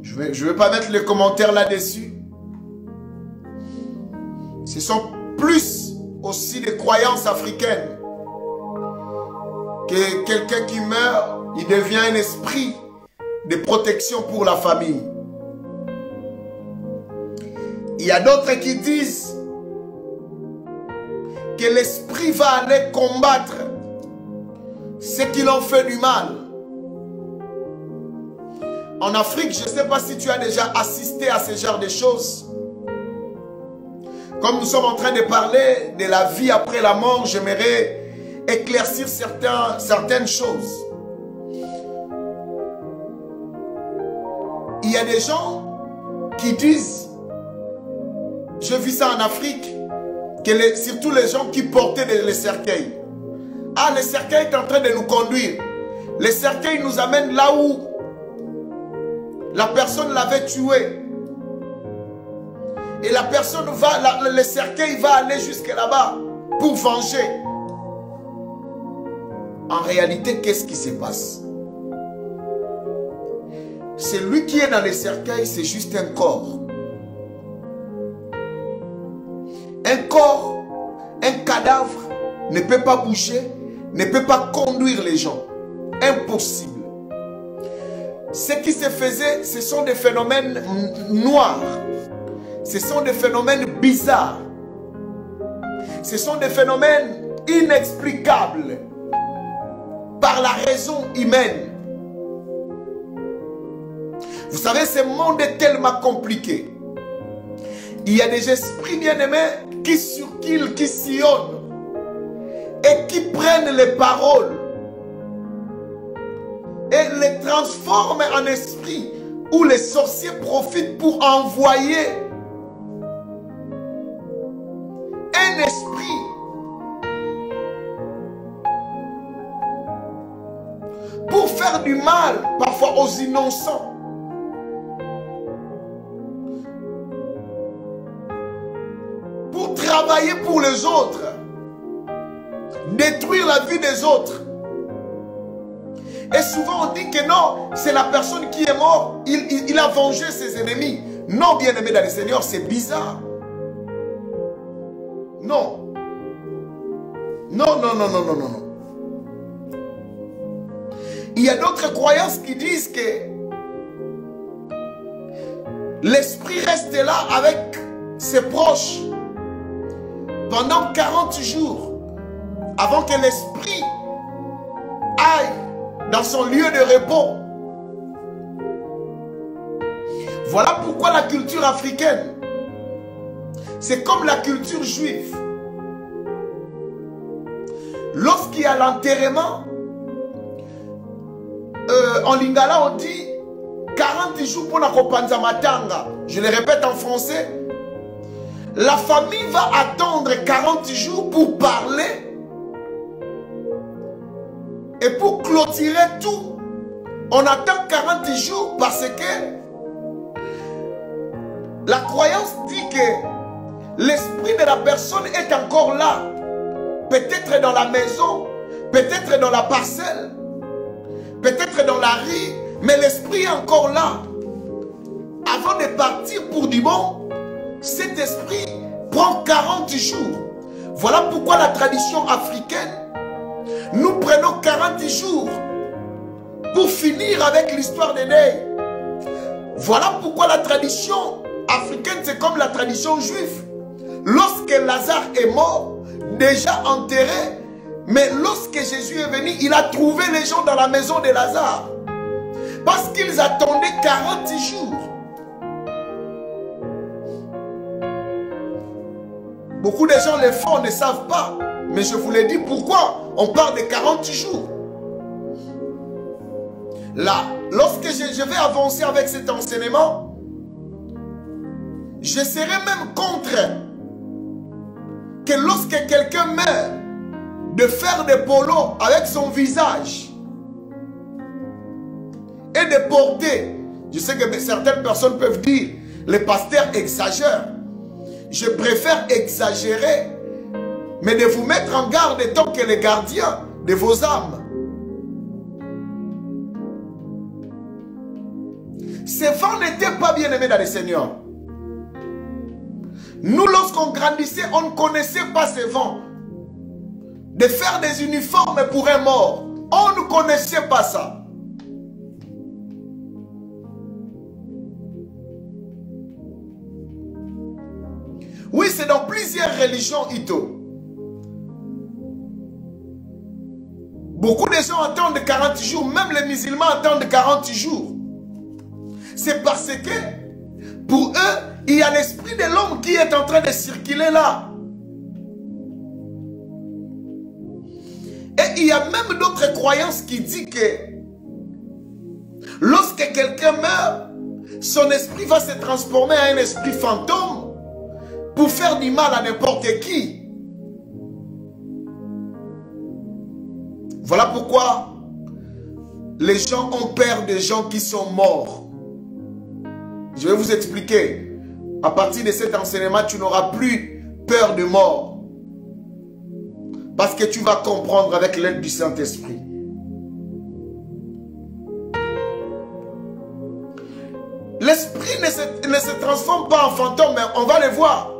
Je vais pas mettre les commentaires là-dessus. Ce sont plus aussi des croyances africaines. Que quelqu'un qui meurt, il devient un esprit de protection pour la famille. Il y a d'autres qui disent que l'esprit va aller combattre ceux qui l'ont fait du mal. En Afrique, je ne sais pas si tu as déjà assisté à ce genre de choses. Comme nous sommes en train de parler de la vie après la mort, j'aimerais éclaircir certaines choses. Il y a des gens qui disent, je vis ça en Afrique, que surtout les gens qui portaient les cercueils. Ah, le cercueil est en train de nous conduire. Le cercueil nous amène là où la personne l'avait tué. Et la personne va, le cercueil va aller jusque là-bas pour venger. En réalité, qu'est-ce qui se passe? Celui qui est dans le cercueil, c'est juste un corps. Un corps, un cadavre ne peut pas bouger, ne peut pas conduire les gens. Impossible. Ce qui se faisait, ce sont des phénomènes noirs. Ce sont des phénomènes bizarres. Ce sont des phénomènes inexplicables par la raison humaine. Vous savez, ce monde est tellement compliqué. Il y a des esprits bien-aimés qui circulent, qui sillonnent et qui prennent les paroles et les transforment en esprits où les sorciers profitent pour envoyer pour faire du mal parfois aux innocents. Pour travailler pour les autres. Détruire la vie des autres. Et souvent on dit que non, c'est la personne qui est morte, il a vengé ses ennemis. Non, bien-aimé dans le Seigneur, c'est bizarre. Non. Non, non, non, non, non, non, non. Il y a d'autres croyances qui disent que l'esprit reste là avec ses proches pendant 40 jours avant que l'esprit aille dans son lieu de repos. Voilà pourquoi la culture africaine, c'est comme la culture juive. Lorsqu'il y a l'enterrement, en lingala on dit 40 jours pour la kopanza matanga. Je le répète en français. La famille va attendre 40 jours pour parler et pour clôturer tout. On attend 40 jours parce que la croyance dit que l'esprit de la personne est encore là. Peut-être dans la maison, peut-être dans la parcelle, peut-être dans la rue, mais l'esprit est encore là. Avant de partir pour du bon, cet esprit prend 40 jours. Voilà pourquoi la tradition africaine, nous prenons 40 jours pour finir avec l'histoire des deuils. Voilà pourquoi la tradition africaine, c'est comme la tradition juive. Lorsque Lazare est mort, déjà enterré, mais lorsque Jésus est venu, il a trouvé les gens dans la maison de Lazare. Parce qu'ils attendaient 40 jours. Beaucoup de gens le font, ne savent pas. Mais je vous l'ai dit, pourquoi on parle de 40 jours. Là, lorsque je vais avancer avec cet enseignement, je serai même contre que lorsque quelqu'un meurt, de faire des polos avec son visage et de porter. Je sais que certaines personnes peuvent dire, les pasteurs exagèrent. Je préfère exagérer, mais de vous mettre en garde tant que les gardiens de vos âmes. Ces vents n'étaient pas bien aimés dans le Seigneur. Nous, lorsqu'on grandissait, on ne connaissait pas ces vents. De faire des uniformes pour un mort. On ne connaissait pas ça. Oui, c'est dans plusieurs religions, Ito. Beaucoup de gens attendent 40 jours. Même les musulmans attendent 40 jours. C'est parce que, pour eux, il y a l'esprit de l'homme qui est en train de circuler là. Et il y a même d'autres croyances qui disent que lorsque quelqu'un meurt, son esprit va se transformer en un esprit fantôme pour faire du mal à n'importe qui. Voilà pourquoi les gens ont peur des gens qui sont morts. Je vais vous expliquer. À partir de cet enseignement, tu n'auras plus peur de mort. Parce que tu vas comprendre avec l'aide du Saint-Esprit. L'esprit ne se transforme pas en fantôme, mais on va le voir.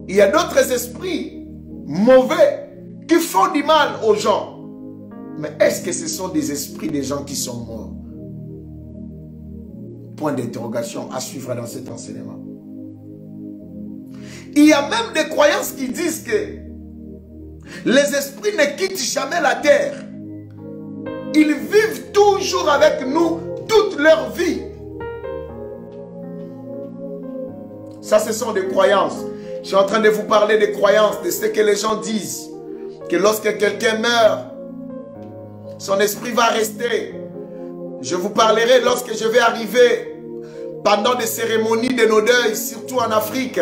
Il y a d'autres esprits mauvais qui font du mal aux gens. Mais est-ce que ce sont des esprits des gens qui sont morts? Point d'interrogation à suivre dans cet enseignement. Il y a même des croyances qui disent que les esprits ne quittent jamais la terre. Ils vivent toujours avec nous toute leur vie. Ça, ce sont des croyances. Je suis en train de vous parler des croyances, de ce que les gens disent. Que lorsque quelqu'un meurt, son esprit va rester. Je vous parlerai lorsque je vais arriver pendant des cérémonies de nos deuils, surtout en Afrique.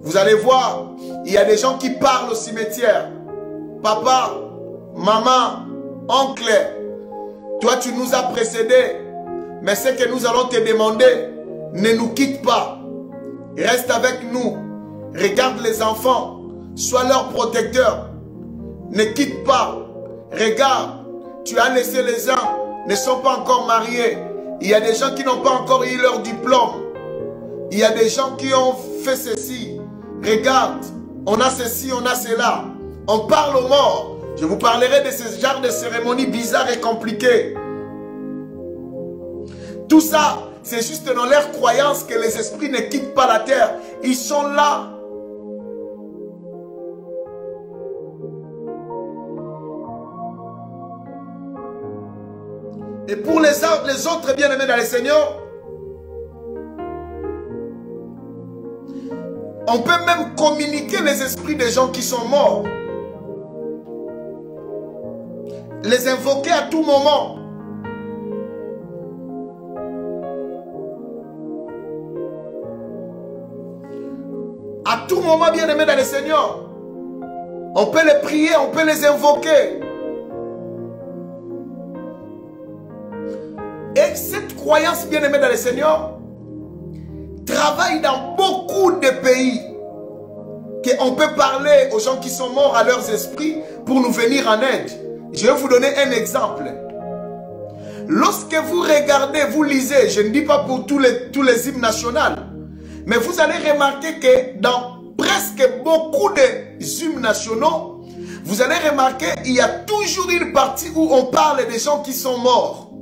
Vous allez voir, il y a des gens qui parlent au cimetière. Papa, maman, oncle, Toi, tu nous as précédés. Mais ce que nous allons te demander, ne nous quitte pas. Reste avec nous. Regarde les enfants. Sois leur protecteur. Ne quitte pas. Regarde, tu as laissé les uns ne sont pas encore mariés. Il y a des gens qui n'ont pas encore eu leur diplôme. Il y a des gens qui ont fait ceci. Regarde, on a ceci, on a cela. On parle aux morts. Je vous parlerai de ce genre de cérémonies bizarres et compliquées. Tout ça, c'est juste dans leur croyance que les esprits ne quittent pas la terre. Ils sont là. Et pour les autres bien-aimés dans le Seigneur, on peut même communiquer les esprits des gens qui sont morts. Les invoquer à tout moment. À tout moment, bien-aimés dans le Seigneur, on peut les prier, on peut les invoquer. Et cette croyance, bien-aimée dans le Seigneur, travaille dans beaucoup de pays. Qu'on peut parler aux gens qui sont morts à leurs esprits pour nous venir en aide. Je vais vous donner un exemple. Lorsque vous regardez, vous lisez, je ne dis pas pour tous les hymnes nationaux, mais vous allez remarquer que dans presque beaucoup de hymnes nationaux, vous allez remarquer qu'il y a toujours une partie où on parle des gens qui sont morts.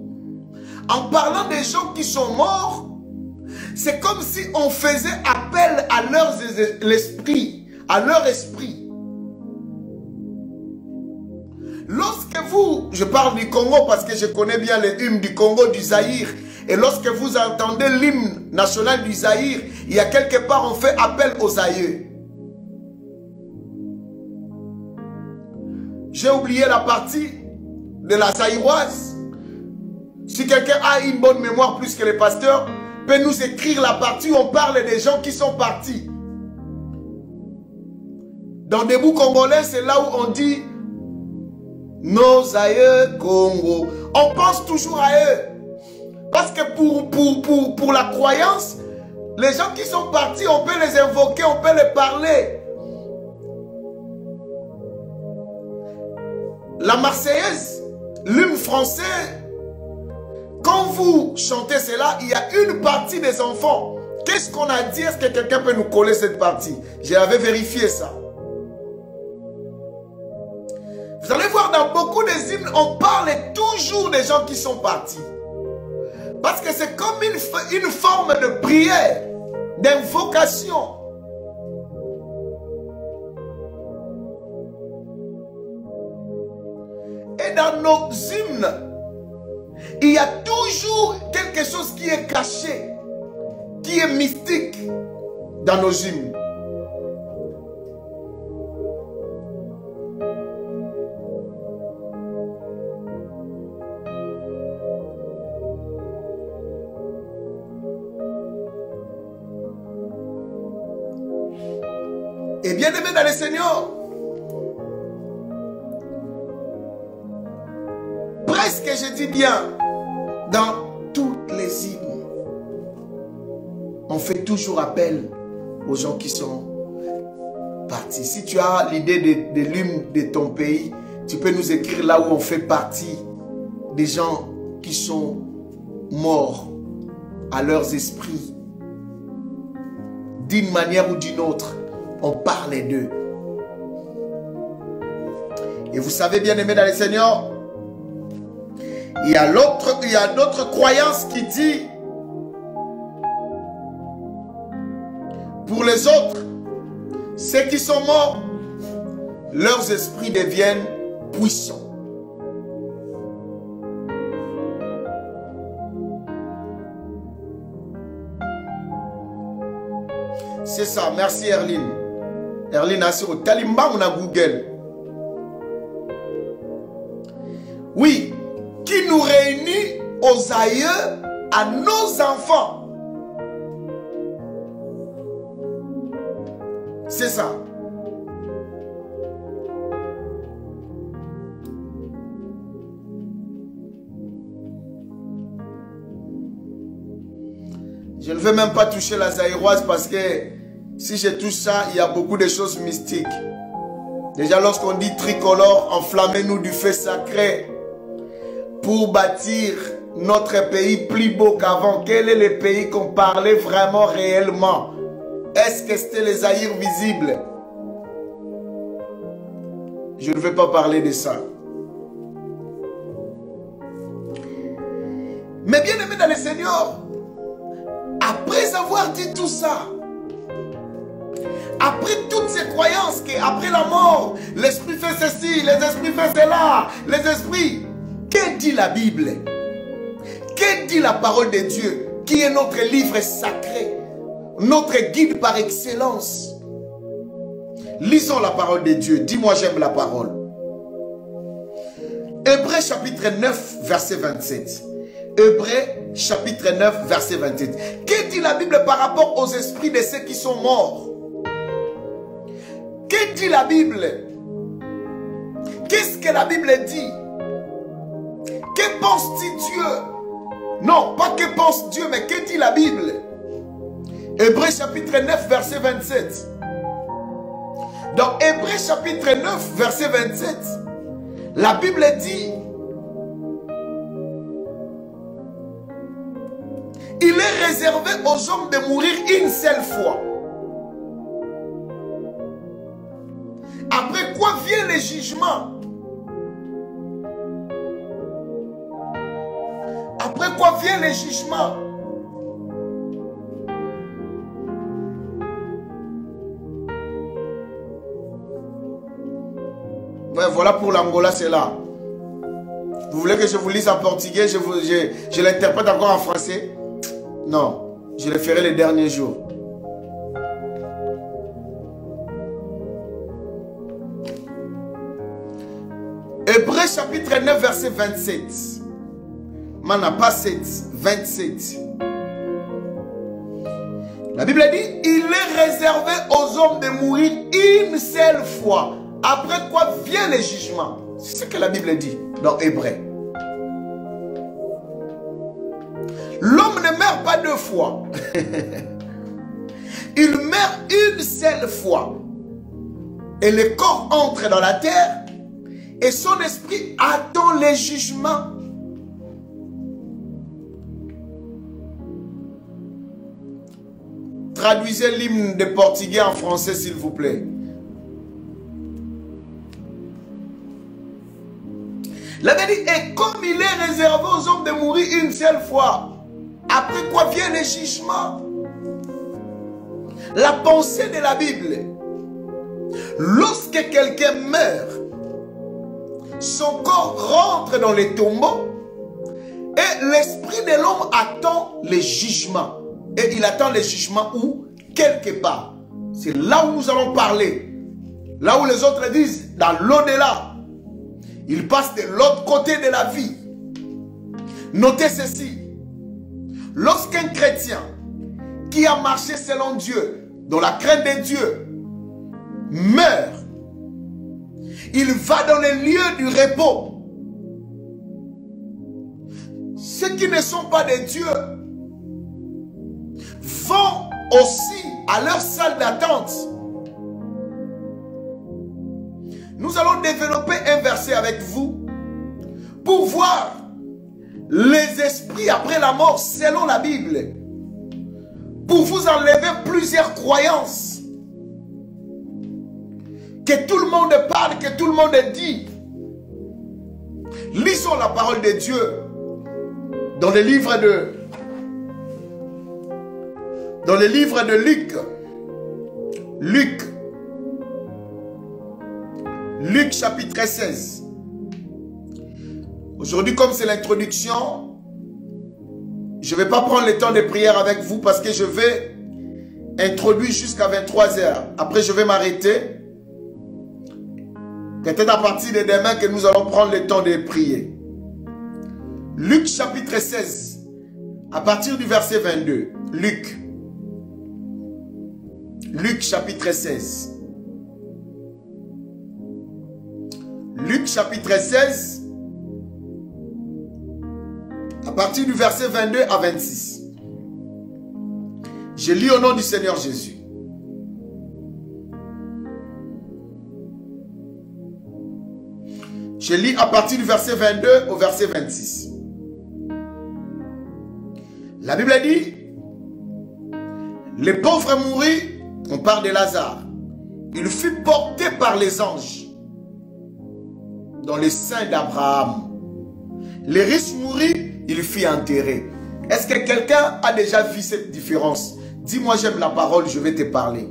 En parlant des gens qui sont morts, c'est comme si on faisait appel à leur esprit. Lorsque vous, je parle du Congo parce que je connais bien les hymnes du Congo, du Zaïre, et lorsque vous entendez l'hymne national du Zaïre, il y a quelque part on fait appel aux aïeux. J'ai oublié la partie de la zaïroise. Si quelqu'un a une bonne mémoire plus que les pasteurs, peut nous écrire la partie où on parle des gens qui sont partis. Dans des bouts congolais, c'est là où on dit nos aïeux Congo. On pense toujours à eux. Parce que pour la croyance, les gens qui sont partis, on peut les invoquer, on peut les parler. La Marseillaise, l'hymne français, quand vous chantez cela, il y a une partie des enfants. Qu'est-ce qu'on a dit? Est-ce que quelqu'un peut nous coller cette partie? J'avais vérifié ça. Vous allez voir dans beaucoup des hymnes, on parle toujours des gens qui sont partis. Parce que c'est comme une forme de prière, d'invocation. Et dans nos hymnes, il y a toujours quelque chose qui est caché, qui est mystique dans nos hymnes. Et bien aimé dans le Seigneur, presque je dis bien, dans toutes les hymnes, on fait toujours appel aux gens qui sont partis. Si tu as l'idée de l'hymne de ton pays, tu peux nous écrire là où on fait partie des gens qui sont morts à leurs esprits. D'une manière ou d'une autre, on parle d'eux. Et vous savez, bien aimé dans le Seigneur, il y a d'autres croyances qui dit pour les autres, ceux qui sont morts, leurs esprits deviennent puissants. C'est ça, merci Erline. Erline a sur Talimba, on a Google. Oui, qui nous réunit aux aïeux, à nos enfants. C'est ça. Je ne veux même pas toucher la zaïroise parce que si je touche ça, il y a beaucoup de choses mystiques. Déjà, lorsqu'on dit tricolore, enflammez-nous du feu sacré pour bâtir notre pays plus beau qu'avant. Quel est le pays qu'on parlait vraiment réellement? Est-ce que c'était les Zaïres visibles? Je ne vais pas parler de ça. Mais bien aimé dans le Seigneur, après avoir dit tout ça, après toutes ces croyances qu'après la mort, l'esprit fait ceci, les esprits fait cela, les esprits, que dit la Bible? Que dit la parole de Dieu, qui est notre livre sacré, notre guide par excellence? Lisons la parole de Dieu. Dis-moi, j'aime la parole. Hébreux chapitre 9, verset 27. Hébreux chapitre 9, verset 27. Que dit la Bible par rapport aux esprits de ceux qui sont morts? Que dit la Bible? Qu'est-ce que la Bible dit? Que pense-t-il Dieu? Non, pas que pense Dieu, mais que dit la Bible? Hébreux chapitre 9, verset 27. Dans Hébreux chapitre 9, verset 27, la Bible dit: il est réservé aux hommes de mourir une seule fois. Après quoi vient le jugement? Après quoi vient le jugement? Ouais, voilà pour l'Angola, c'est là. Vous voulez que je vous lise en portugais? Je l'interprète encore en français? Non, je le ferai les derniers jours. Hébreux chapitre 9, verset 27. Mana pas 7, 27. La Bible dit: il est réservé aux hommes de mourir une seule fois. Après quoi vient le jugement. C'est ce que la Bible dit dans Hébreux. L'homme ne meurt pas deux fois. Il meurt une seule fois. Et le corps entre dans la terre et son esprit attend le jugement. Traduisez l'hymne de portugais en français, s'il vous plaît. La Bible dit: et comme il est réservé aux hommes de mourir une seule fois, après quoi vient le jugement. La pensée de la Bible: lorsque quelqu'un meurt, son corps rentre dans les tombeaux et l'esprit de l'homme attend le jugement. Et il attend le jugement où? Quelque part. C'est là où nous allons parler. Là où les autres disent dans l'au-delà. Il passe de l'autre côté de la vie. Notez ceci. Lorsqu'un chrétien qui a marché selon Dieu, dans la crainte de Dieu, meurt, il va dans les lieux du repos. Ceux qui ne sont pas de Dieu vont aussi à leur salle d'attente. Nous allons développer un verset avec vous pour voir les esprits après la mort selon la Bible. Pour vous enlever plusieurs croyances. Que tout le monde parle, que tout le monde dit. Lisons la parole de Dieu dans le livre de Luc. Luc chapitre 16. Aujourd'hui, comme c'est l'introduction, je ne vais pas prendre le temps de prière avec vous parce que je vais introduire jusqu'à 23 h. Après, je vais m'arrêter. Peut-être à partir de demain que nous allons prendre le temps de prier. Luc chapitre 16, à partir du verset 22. Luc chapitre 16. Luc chapitre 16, à partir du verset 22 à 26. Je lis au nom du Seigneur Jésus. Je lis à partir du verset 22 au verset 26. La Bible dit, les pauvres moururent, on parle de Lazare. Il fut porté par les anges dans les seins d'Abraham. Les riches moururent, il fut enterré. Est-ce que quelqu'un a déjà vu cette différence? Dis-moi, j'aime la parole, je vais te parler.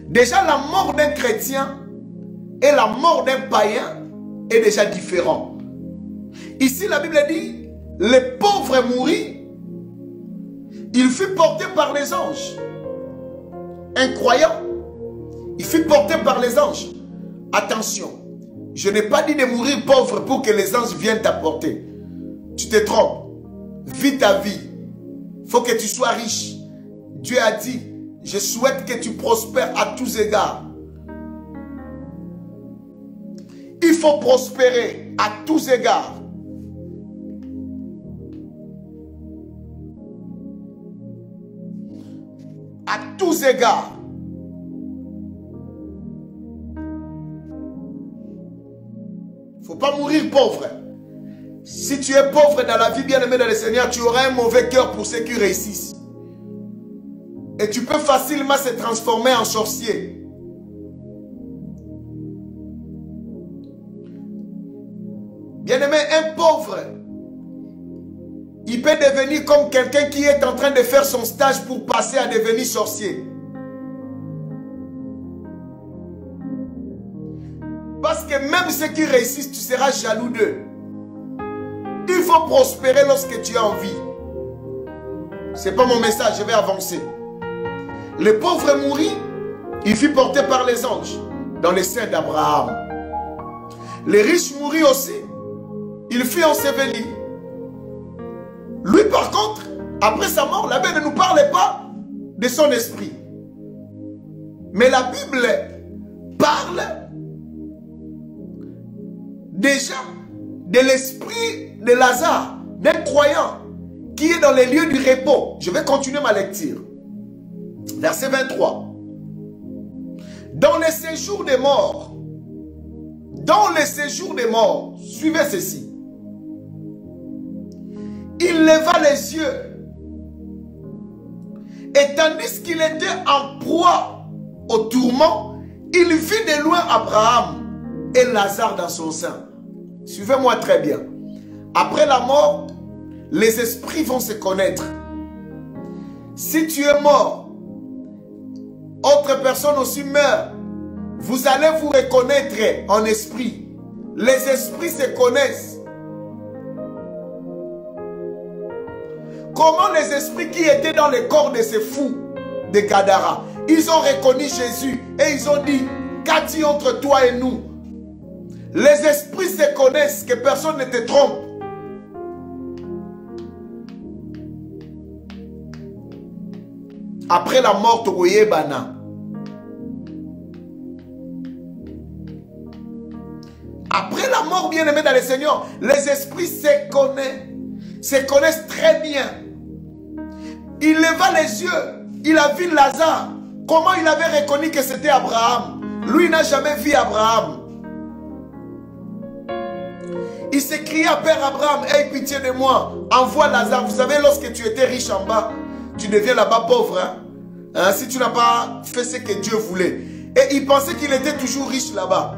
Déjà, la mort d'un chrétien et la mort d'un païen est déjà différent. Ici, la Bible dit, les pauvres moururent, il fut porté par les anges. Un croyant, il fut porté par les anges. Attention, je n'ai pas dit de mourir pauvre pour que les anges viennent t'apporter. Tu te trompes. Vis ta vie. Il faut que tu sois riche. Dieu a dit, je souhaite que tu prospères à tous égards. Il faut prospérer à tous égards. À tous égards. Il ne faut pas mourir pauvre. Si tu es pauvre dans la vie, bien-aimé dans le Seigneur, tu auras un mauvais cœur pour ceux qui réussissent. Et tu peux facilement se transformer en sorcier. Bien-aimé, un pauvre, il peut devenir comme quelqu'un qui est en train de faire son stage pour passer à devenir sorcier. Parce que même ceux qui réussissent, tu seras jaloux d'eux. Il faut prospérer lorsque tu as envie. Ce n'est pas mon message, je vais avancer. Le pauvre mourit, il fut porté par les anges dans les seins d'Abraham. Les riches mourit aussi, il fut enseveli. Lui par contre, après sa mort, la Bible ne nous parle pas de son esprit. Mais la Bible parle déjà de l'esprit de Lazare, d'un croyant qui est dans les lieux du repos. Je vais continuer ma lecture. Verset 23. Dans les séjours des morts, suivez ceci. Il leva les yeux et tandis qu'il était en proie au tourment, il vit de loin Abraham et Lazare dans son sein. Suivez-moi très bien. Après la mort, les esprits vont se connaître. Si tu es mort, autre personne aussi meurt, vous allez vous reconnaître en esprit. Les esprits se connaissent. Comment les esprits qui étaient dans le corps de ces fous de Gadara, ils ont reconnu Jésus et ils ont dit, qu'a-t-il entre toi et nous? Les esprits se connaissent, que personne ne te trompe. Après la mort, tu voyais Bana. Après la mort, bien-aimé dans le Seigneur, les esprits se connaissent très bien. Il leva les yeux, il a vu Lazare. Comment il avait reconnu que c'était Abraham? Lui n'a jamais vu Abraham. Il s'écria à Père Abraham, aie pitié de moi, envoie Lazare. Vous savez, lorsque tu étais riche en bas, tu deviens là-bas pauvre. Si tu n'as pas fait ce que Dieu voulait. Et il pensait qu'il était toujours riche là-bas.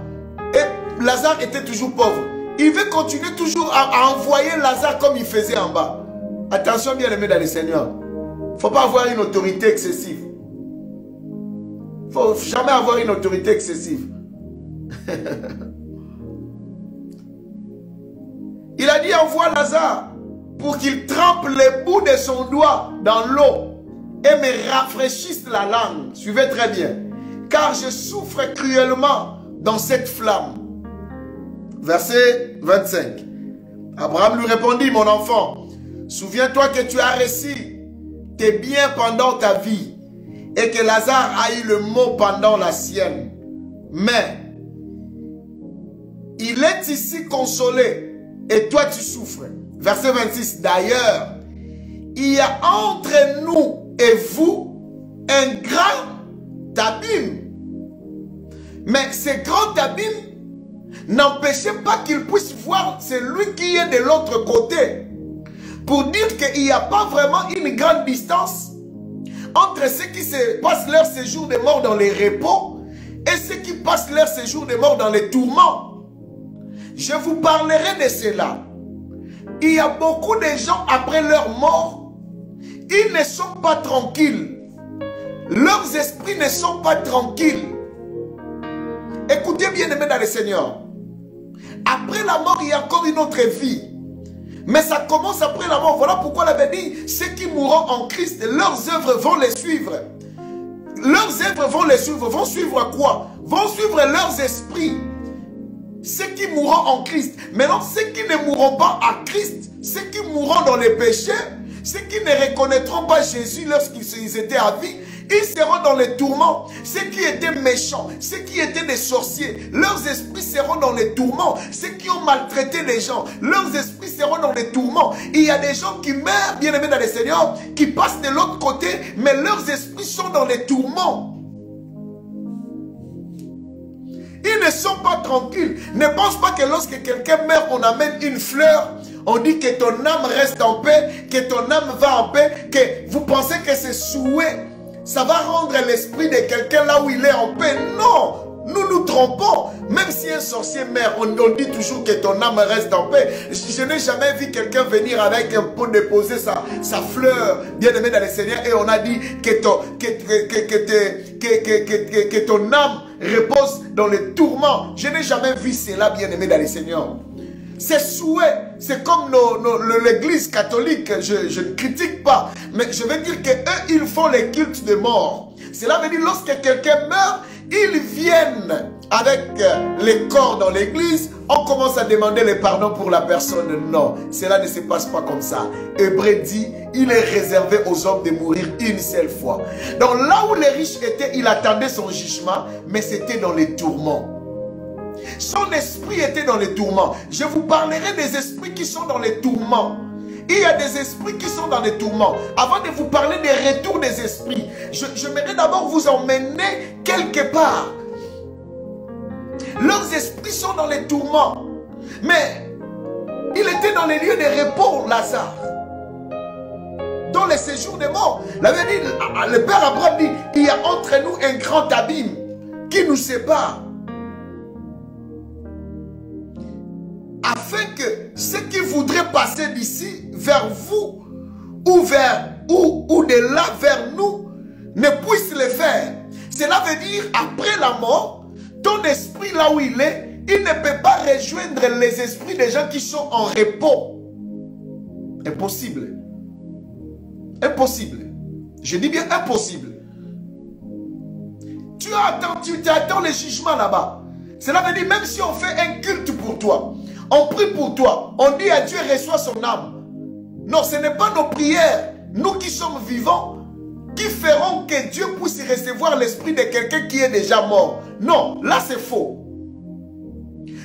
Et Lazare était toujours pauvre. Il veut continuer toujours à envoyer Lazare comme il faisait en bas. Attention, bien-aimé dans le Seigneur. Il ne faut pas avoir une autorité excessive. Il ne faut jamais avoir une autorité excessive. Il a dit, envoie Lazare pour qu'il trempe les bouts de son doigt dans l'eau et me rafraîchisse la langue. Suivez très bien. Car je souffre cruellement dans cette flamme. Verset 25. Abraham lui répondit, mon enfant, souviens-toi que tu as reçu tes biens pendant ta vie et que Lazare a eu le mot pendant la sienne. Mais il est ici consolé et toi tu souffres. Verset 26. D'ailleurs, il y a entre nous et vous un grand abîme. Mais ce grand abîme n'empêchait pas qu'il puisse voir celui qui est de l'autre côté. Pour dire qu'il n'y a pas vraiment une grande distance entre ceux qui passent leur séjour de mort dans les repos et ceux qui passent leur séjour de mort dans les tourments. Je vous parlerai de cela. Il y a beaucoup de gens après leur mort, ils ne sont pas tranquilles. Leurs esprits ne sont pas tranquilles. Écoutez bien aimés dans le Seigneur. Après la mort, il y a encore une autre vie. Mais ça commence après la mort. Voilà pourquoi la Bible dit, ceux qui mourront en Christ, leurs œuvres vont les suivre. Leurs œuvres vont les suivre. Vont suivre quoi? Vont suivre leurs esprits. Ceux qui mourront en Christ. Maintenant, ceux qui ne mourront pas en Christ, ceux qui mourront dans les péchés, ceux qui ne reconnaîtront pas Jésus lorsqu'ils étaient à vie, ils seront dans les tourments. Ceux qui étaient méchants, ceux qui étaient des sorciers, leurs esprits seront dans les tourments. Ceux qui ont maltraité les gens, leurs esprits seront dans les tourments. Il y a des gens qui meurent, bien aimés dans le Seigneur, qui passent de l'autre côté, mais leurs esprits sont dans les tourments. Ils ne sont pas tranquilles. Ne pense pas que lorsque quelqu'un meurt, on amène une fleur. On dit que ton âme reste en paix, que ton âme va en paix, que vous pensez que c'est souhait. Ça va rendre l'esprit de quelqu'un là où il est en paix. Non, nous nous trompons. Même si un sorcier meurt, on dit toujours que ton âme reste en paix. Je n'ai jamais vu quelqu'un venir avec un pot déposer sa fleur, bien aimé dans le Seigneur, et on a dit que ton âme repose dans les tourments. Je n'ai jamais vu cela, bien aimé dans le Seigneur. C'est souhait, c'est comme l'église catholique, je ne critique pas, mais je veux dire qu'eux, ils font les cultes de mort. Cela veut dire lorsque quelqu'un meurt, ils viennent avec les corps dans l'église, on commence à demander le pardon pour la personne. Non, cela ne se passe pas comme ça. Hébreu dit, il est réservé aux hommes de mourir une seule fois. Donc là où les riches étaient, il attendait son jugement, mais c'était dans les tourments. Son esprit était dans les tourments. Je vous parlerai des esprits qui sont dans les tourments. Il y a des esprits qui sont dans les tourments. Avant de vous parler des retours des esprits, j'aimerais d'abord vous emmener quelque part. Leurs esprits sont dans les tourments. Mais il était dans les lieux de repos, Lazare. Dans les séjours des morts. Le Père Abraham dit, il y a entre nous un grand abîme qui nous sépare. Afin que ceux qui voudraient passer d'ici vers vous ou de là vers nous ne puissent le faire. Cela veut dire après la mort, ton esprit là où il est, il ne peut pas rejoindre les esprits des gens qui sont en repos. Impossible. Impossible. Je dis bien impossible. Tu attends le jugement là-bas. Cela veut dire même si on fait un culte pour toi, on prie pour toi, on dit à Dieu reçois son âme. Non, ce n'est pas nos prières, nous qui sommes vivants, qui feront que Dieu puisse recevoir l'esprit de quelqu'un qui est déjà mort. Non, là c'est faux.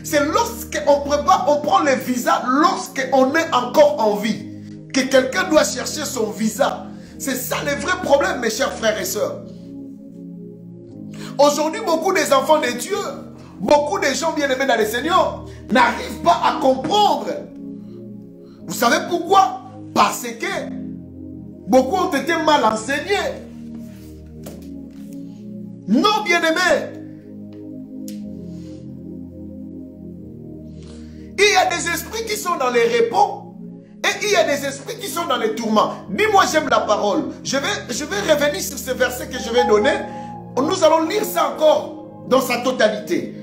C'est lorsqu'on prépare, on prend le visa lorsqu'on est encore en vie. Que quelqu'un doit chercher son visa. C'est ça le vrai problème, mes chers frères et sœurs. Aujourd'hui, beaucoup des enfants de Dieu, beaucoup de gens bien aimés dans le Seigneur, n'arrivent pas à comprendre. Vous savez pourquoi? Parce que beaucoup ont été mal enseignés. Non, bien-aimés. Il y a des esprits qui sont dans les repos et il y a des esprits qui sont dans les tourments. Dis-moi, j'aime la parole. Je vais revenir sur ce verset que je vais donner. Nous allons lire ça encore dans sa totalité.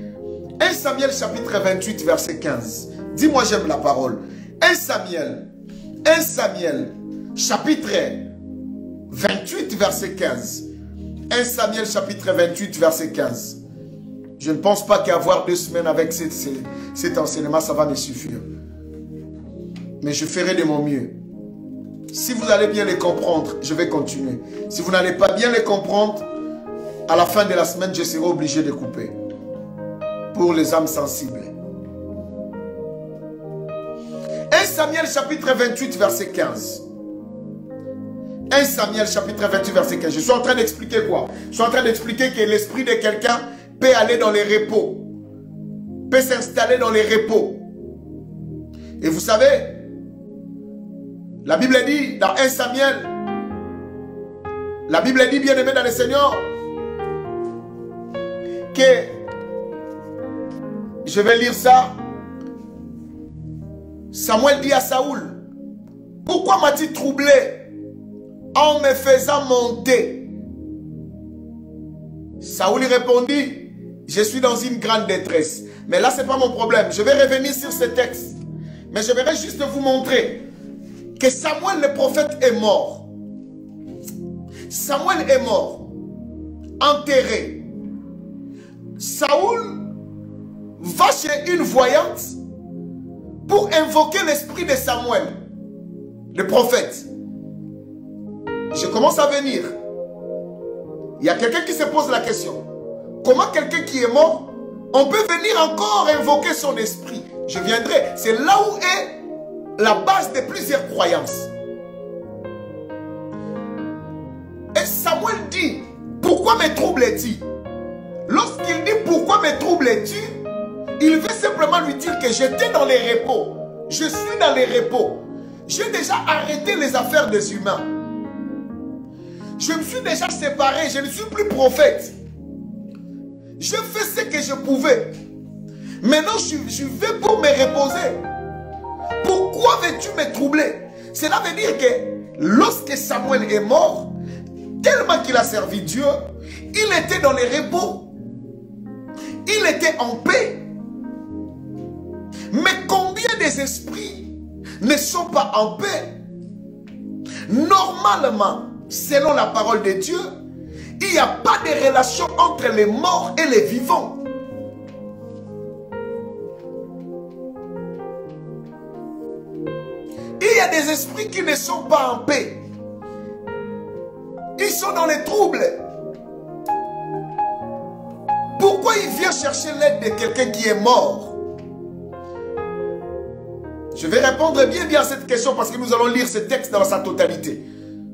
1 Samuel chapitre 28 verset 15. Dis-moi, j'aime la parole. 1 Samuel chapitre 28 verset 15. 1 Samuel chapitre 28 verset 15. Je ne pense pas qu'avoir 2 semaines avec cet enseignement, ça va me suffire. Mais je ferai de mon mieux. Si vous allez bien les comprendre, je vais continuer. Si vous n'allez pas bien les comprendre, à la fin de la semaine, je serai obligé de couper. Pour les âmes sensibles. 1 Samuel chapitre 28 verset 15. 1 Samuel chapitre 28 verset 15. Je suis en train d'expliquer quoi? Je suis en train d'expliquer que l'esprit de quelqu'un peut aller dans les repos. Peut s'installer dans les repos. Et vous savez, la Bible dit dans 1 Samuel, la Bible dit, bien aimé dans le Seigneur, que, je vais lire ça, Samuel dit à Saoul, pourquoi m'as-tu troublé en me faisant monter? Saoul lui répondit, je suis dans une grande détresse. Mais là, ce n'est pas mon problème. Je vais revenir sur ce texte. Mais je vais juste vous montrer que Samuel le prophète est mort. Samuel est mort, enterré. Saoul va chez une voyante pour invoquer l'esprit de Samuel, le prophète. Je commence à venir. Il y a quelqu'un qui se pose la question. Comment quelqu'un qui est mort, on peut venir encore invoquer son esprit? Je viendrai. C'est là où est la base de plusieurs croyances. Et Samuel dit, pourquoi me troubles-tu? Lorsqu'il dit pourquoi me troubles-tu, il veut simplement lui dire que j'étais dans les repos. Je suis dans les repos. J'ai déjà arrêté les affaires des humains. Je me suis déjà séparé. Je ne suis plus prophète. Je fais ce que je pouvais. Maintenant, je vais pour me reposer. Pourquoi veux-tu me troubler? Cela veut dire que lorsque Samuel est mort, tellement qu'il a servi Dieu, il était dans les repos. Il était en paix. Mais combien des esprits ne sont pas en paix? Normalement, selon la parole de Dieu, il n'y a pas de relation entre les morts et les vivants. Il y a des esprits qui ne sont pas en paix. Ils sont dans les troubles. Pourquoi il vient chercher l'aide de quelqu'un qui est mort? Je vais répondre bien à cette question parce que nous allons lire ce texte dans sa totalité.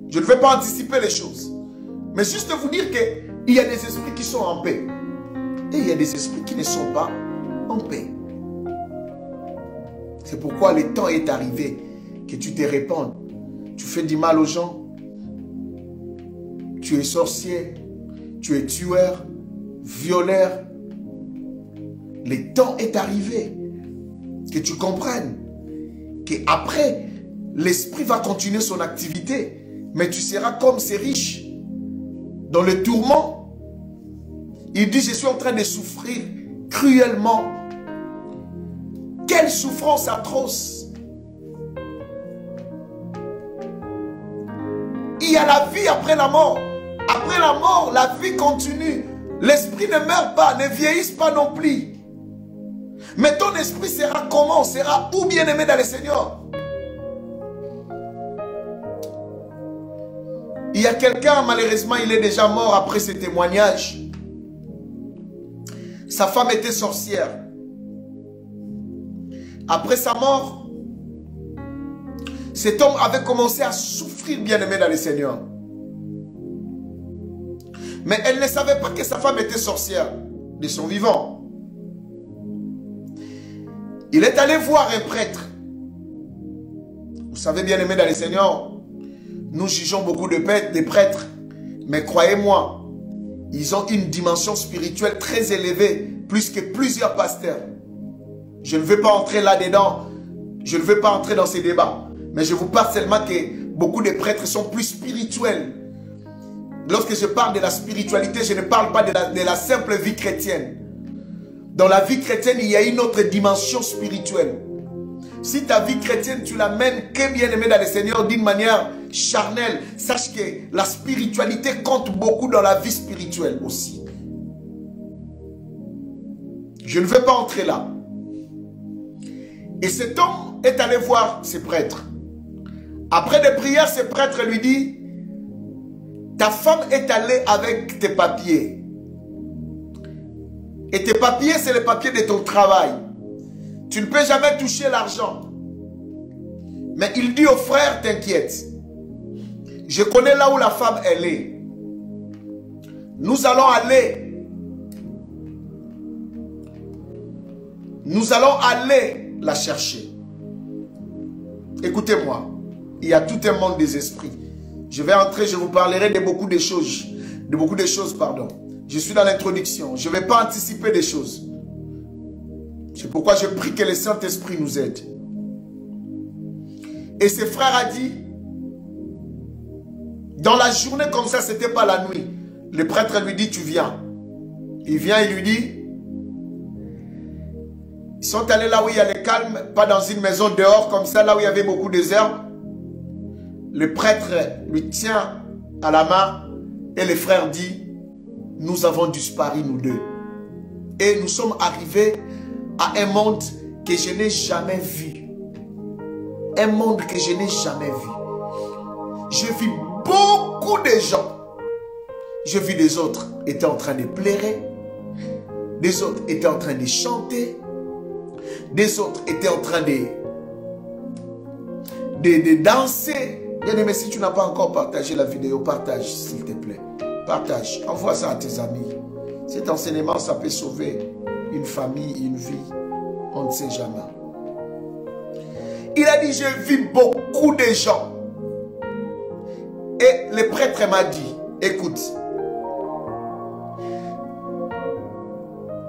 Je ne vais pas anticiper les choses. Mais juste vous dire qu'il y a des esprits qui sont en paix. Et il y a des esprits qui ne sont pas en paix. C'est pourquoi le temps est arrivé que tu te répandes. Tu fais du mal aux gens. Tu es sorcier. Tu es tueur. Violeur. Le temps est arrivé que tu comprennes qu'après, l'esprit va continuer son activité. Mais tu seras comme ces riches. Dans le tourment, il dit, je suis en train de souffrir cruellement. Quelle souffrance atroce. Il y a la vie après la mort. Après la mort, la vie continue. L'esprit ne meurt pas, ne vieillisse pas non plus. Mais ton esprit sera comment? Sera où bien aimé dans le Seigneur? Il y a quelqu'un, malheureusement, il est déjà mort après ce témoignage. Sa femme était sorcière. Après sa mort, cet homme avait commencé à souffrir, bien aimé dans le Seigneur. Mais elle ne savait pas que sa femme était sorcière de son vivant. Il est allé voir un prêtre. Vous savez, bien aimé dans le Seigneur, nous jugeons beaucoup de prêtres, mais croyez-moi, ils ont une dimension spirituelle très élevée, plus que plusieurs pasteurs. Je ne vais pas entrer là-dedans, je ne vais pas entrer dans ces débats, mais je vous parle seulement que beaucoup de prêtres sont plus spirituels. Lorsque je parle de la spiritualité, je ne parle pas de la simple vie chrétienne. Dans la vie chrétienne, il y a une autre dimension spirituelle. Si ta vie chrétienne, tu l'amènes que bien aimé dans le Seigneur d'une manière charnelle, sache que la spiritualité compte beaucoup dans la vie spirituelle aussi. Je ne vais pas entrer là. Et cet homme est allé voir ses prêtres. Après des prières, ce prêtre lui dit, ta femme est allée avec tes papiers. Et tes papiers, c'est les papiers de ton travail. Tu ne peux jamais toucher l'argent. Mais il dit au frère, t'inquiète. Je connais là où la femme elle est. Nous allons aller. Nous allons aller la chercher. Écoutez-moi. Il y a tout un monde des esprits. Je vais entrer, je vous parlerai de beaucoup de choses. Pardon. Je suis dans l'introduction. Je ne vais pas anticiper des choses. C'est pourquoi je prie que le Saint-Esprit nous aide. Et ses frères a dit, dans la journée comme ça, ce n'était pas la nuit. Le prêtre lui dit, tu viens. Il vient, il lui dit, ils sont allés là où il y a le calme, pas dans une maison dehors comme ça, là où il y avait beaucoup de herbes. Le prêtre lui tient à la main et le frère dit, nous avons disparu nous deux. Et nous sommes arrivés à un monde que je n'ai jamais vu. Un monde que je n'ai jamais vu. Je vis beaucoup de gens. Je vis des autres étaient en train de pleurer. Des autres étaient en train de chanter. Des autres étaient en train de danser. Bien aimé, si tu n'as pas encore partagé la vidéo, partage s'il te plaît. Partage, envoie ça à tes amis. Cet enseignement, ça peut sauver une famille, une vie. On ne sait jamais. Il a dit, je vis beaucoup de gens. Et le prêtre m'a dit, écoute,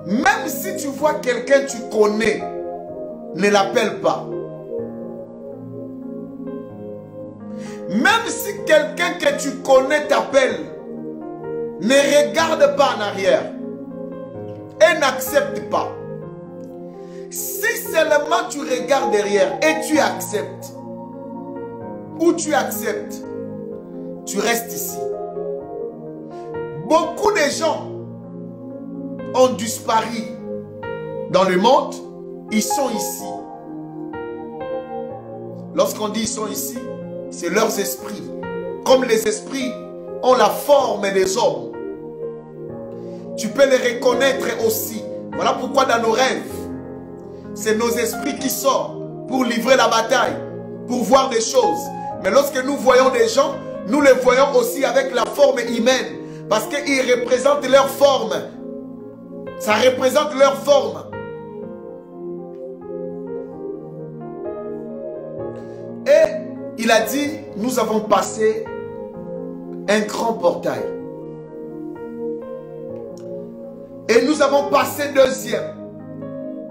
même si tu vois quelqu'un que tu connais, ne l'appelle pas. Même si quelqu'un que tu connais t'appelle, ne regarde pas en arrière et n'accepte pas. Si seulement tu regardes derrière et tu acceptes, ou tu acceptes, tu restes ici. Beaucoup de gens ont disparu dans le monde, ils sont ici. Lorsqu'on dit ils sont ici, c'est leurs esprits. Comme les esprits ont la forme des hommes, tu peux les reconnaître aussi. Voilà pourquoi dans nos rêves, c'est nos esprits qui sortent pour livrer la bataille, pour voir des choses. Mais lorsque nous voyons des gens, nous les voyons aussi avec la forme humaine. Parce qu'ils représentent leur forme. Ça représente leur forme. Et il a dit, nous avons passé un grand portail. Et nous avons passé deuxième.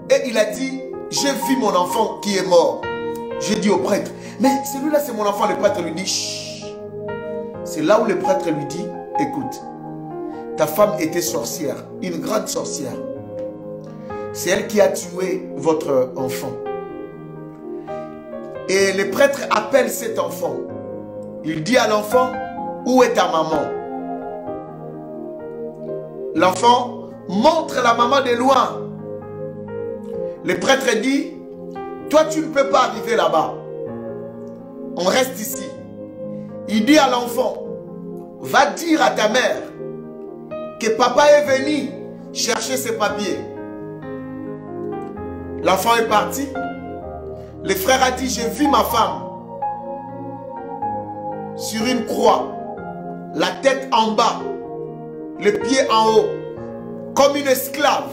Et il a dit, j'ai vu mon enfant qui est mort. J'ai dit au prêtre, mais celui-là c'est mon enfant. Le prêtre lui dit, chut. C'est là où le prêtre lui dit, écoute, ta femme était sorcière, une grande sorcière. C'est elle qui a tué votre enfant. Et le prêtre appelle cet enfant. Il dit à l'enfant, où est ta maman? L'enfant montre la maman de loin. Le prêtre dit, toi tu ne peux pas arriver là-bas. On reste ici. Il dit à l'enfant, va dire à ta mère que papa est venu chercher ses papiers. L'enfant est parti. Le frère a dit, j'ai vu ma femme sur une croix, la tête en bas, les pieds en haut, comme une esclave.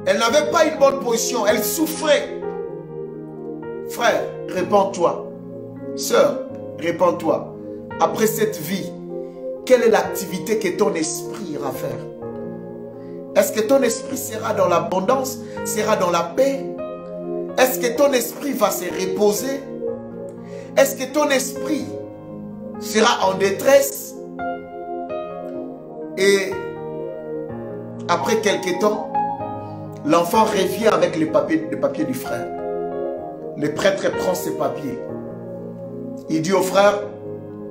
Elle n'avait pas une bonne position, elle souffrait. Frère, répands-toi. Sœur, répands-toi. Après cette vie, quelle est l'activité que ton esprit ira faire? Est-ce que ton esprit sera dans l'abondance, sera dans la paix? Est-ce que ton esprit va se reposer? Est-ce que ton esprit sera en détresse? Et après quelque temps, l'enfant revient avec les papiers du frère. Le prêtre prend ses papiers. Il dit au frère,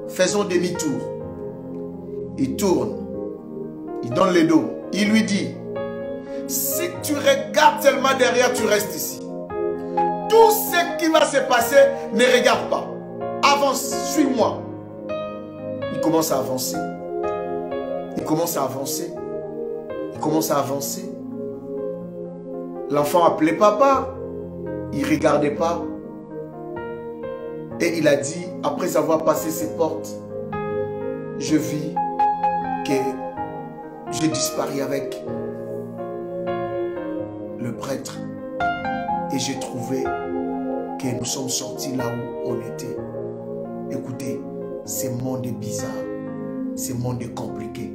faisons demi-tour. Il tourne. Il donne le dos. Il lui dit, si tu regardes seulement derrière, tu restes ici. Tout ce qui va se passer, ne regarde pas. Avance, suis-moi. Il commence à avancer. Il commence à avancer. Il commence à avancer. L'enfant appelait papa. Il ne regardait pas. Et il a dit, après avoir passé ces portes, je vis que je disparais avec le prêtre. Et j'ai trouvé que nous sommes sortis là où on était. Écoutez, ce monde est bizarre. Ce monde est compliqué.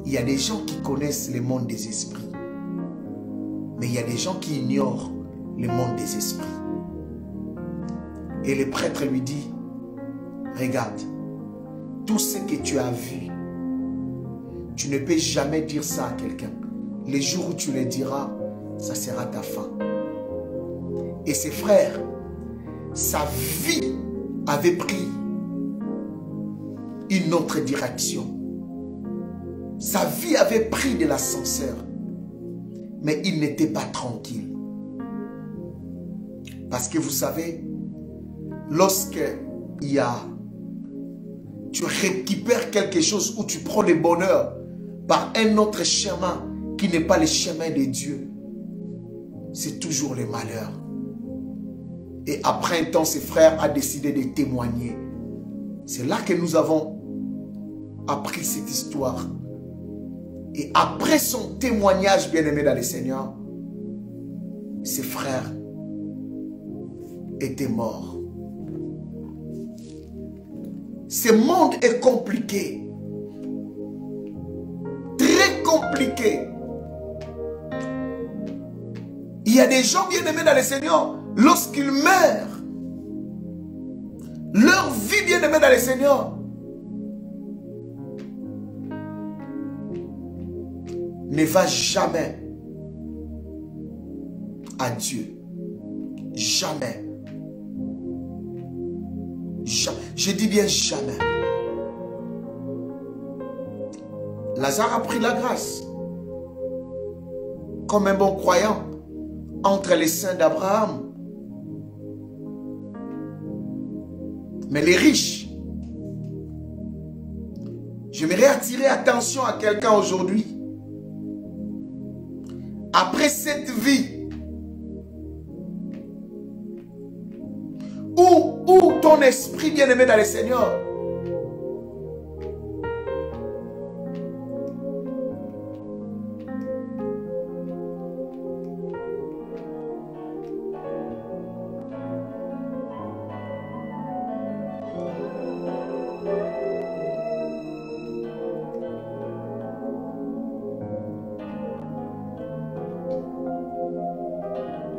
Il y a des gens qui connaissent le monde des esprits. Mais il y a des gens qui ignorent le monde des esprits. Et le prêtre lui dit, regarde, tout ce que tu as vu, tu ne peux jamais dire ça à quelqu'un. Les jours où tu le diras, ça sera ta fin. Et ses frères, sa vie avait pris une autre direction. Sa vie avait pris de l'ascenseur. Mais il n'était pas tranquille. Parce que vous savez, lorsque tu récupères quelque chose où tu prends le bonheur par un autre chemin qui n'est pas le chemin de Dieu, c'est toujours le malheur. Et après un temps, ses frères ont décidé de témoigner. C'est là que nous avons appris cette histoire. Et après son témoignage, bien-aimé dans le Seigneur, ses frères étaient morts. Ce monde est compliqué. Très compliqué. Il y a des gens bien-aimés dans le Seigneur, lorsqu'ils meurent, leur vie bien-aimée dans le Seigneur ne va jamais à Dieu. Jamais. Je dis bien jamais. Lazare a pris la grâce comme un bon croyant entre les saints d'Abraham. Mais les riches, j'aimerais attirer attention à quelqu'un aujourd'hui. Après cette vie, où ton esprit bien-aimé dans le Seigneur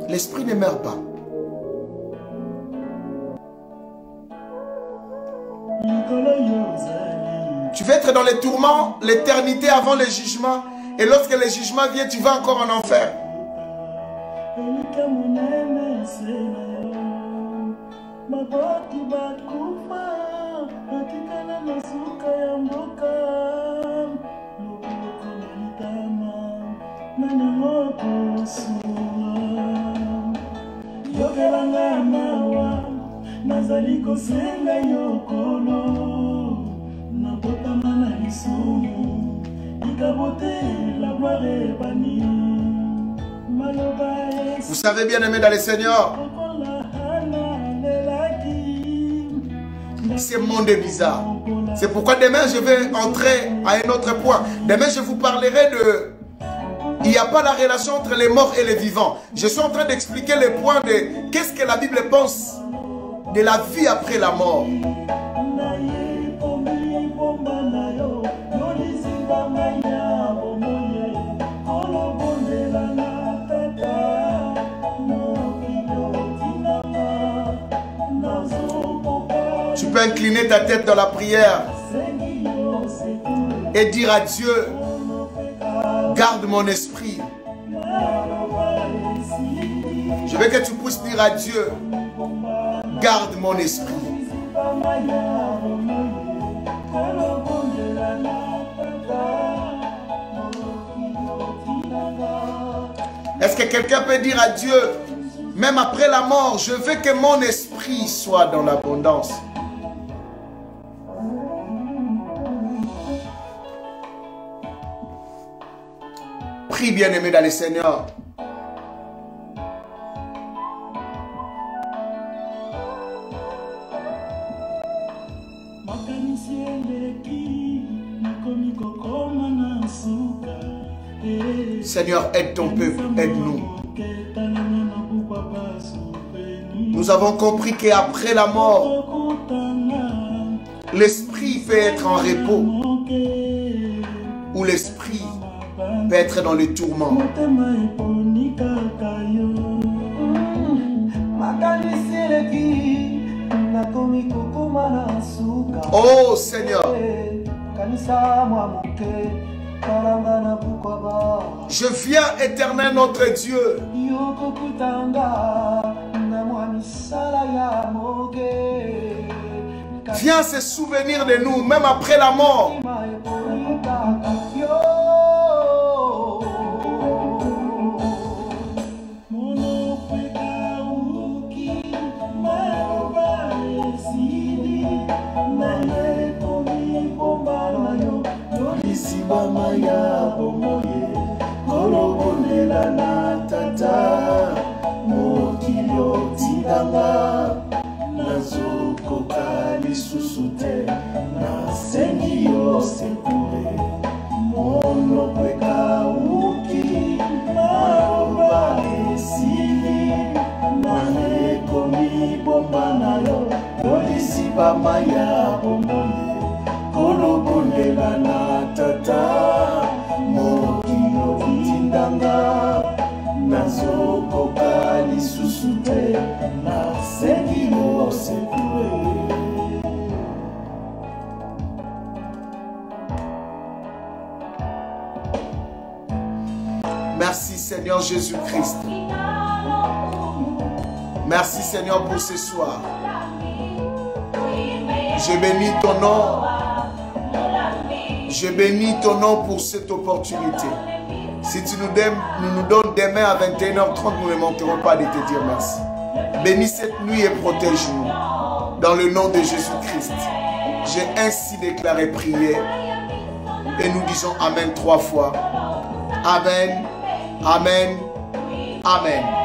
l'esprit ne meurt pas. Tu vas être dans les tourments, l'éternité avant le jugement. Et lorsque le jugement vient, tu vas encore en enfer. Nazali kosenga yokolo na botama na lisumu ikabote la gloire bani maloba. Vous savez bien aimé dans le Seigneur, ce monde est bizarre. C'est pourquoi demain je vais entrer à un autre point. Demain je vous parlerai de... Il n'y a pas la relation entre les morts et les vivants. Je suis en train d'expliquer le point de qu'est-ce que la Bible pense de la vie après la mort. Tu peux incliner ta tête dans la prière et dire à Dieu, garde mon esprit. Je veux que tu puisses dire à Dieu, garde mon esprit. Est-ce que quelqu'un peut dire à Dieu, même après la mort, je veux que mon esprit soit dans l'abondance? Prie, bien-aimé dans le Seigneur, aide ton peuple, aide-nous. Nous avons compris qu'après la mort, l'esprit peut être en repos ou l'esprit peut être dans le tourment. Oh Seigneur, je viens, Éternel notre Dieu. Viens se souvenir de nous, même après la mort. Merci Seigneur Jésus-Christ. Merci Seigneur pour ce soir. Je bénis ton nom. Je bénis ton nom pour cette opportunité. Si tu nous donnes demain à 21h30, nous ne manquerons pas de te dire merci. Bénis cette nuit et protège-nous. Dans le nom de Jésus-Christ. J'ai ainsi déclaré prière. Et nous disons Amen 3 fois. Amen. Amen. Amen.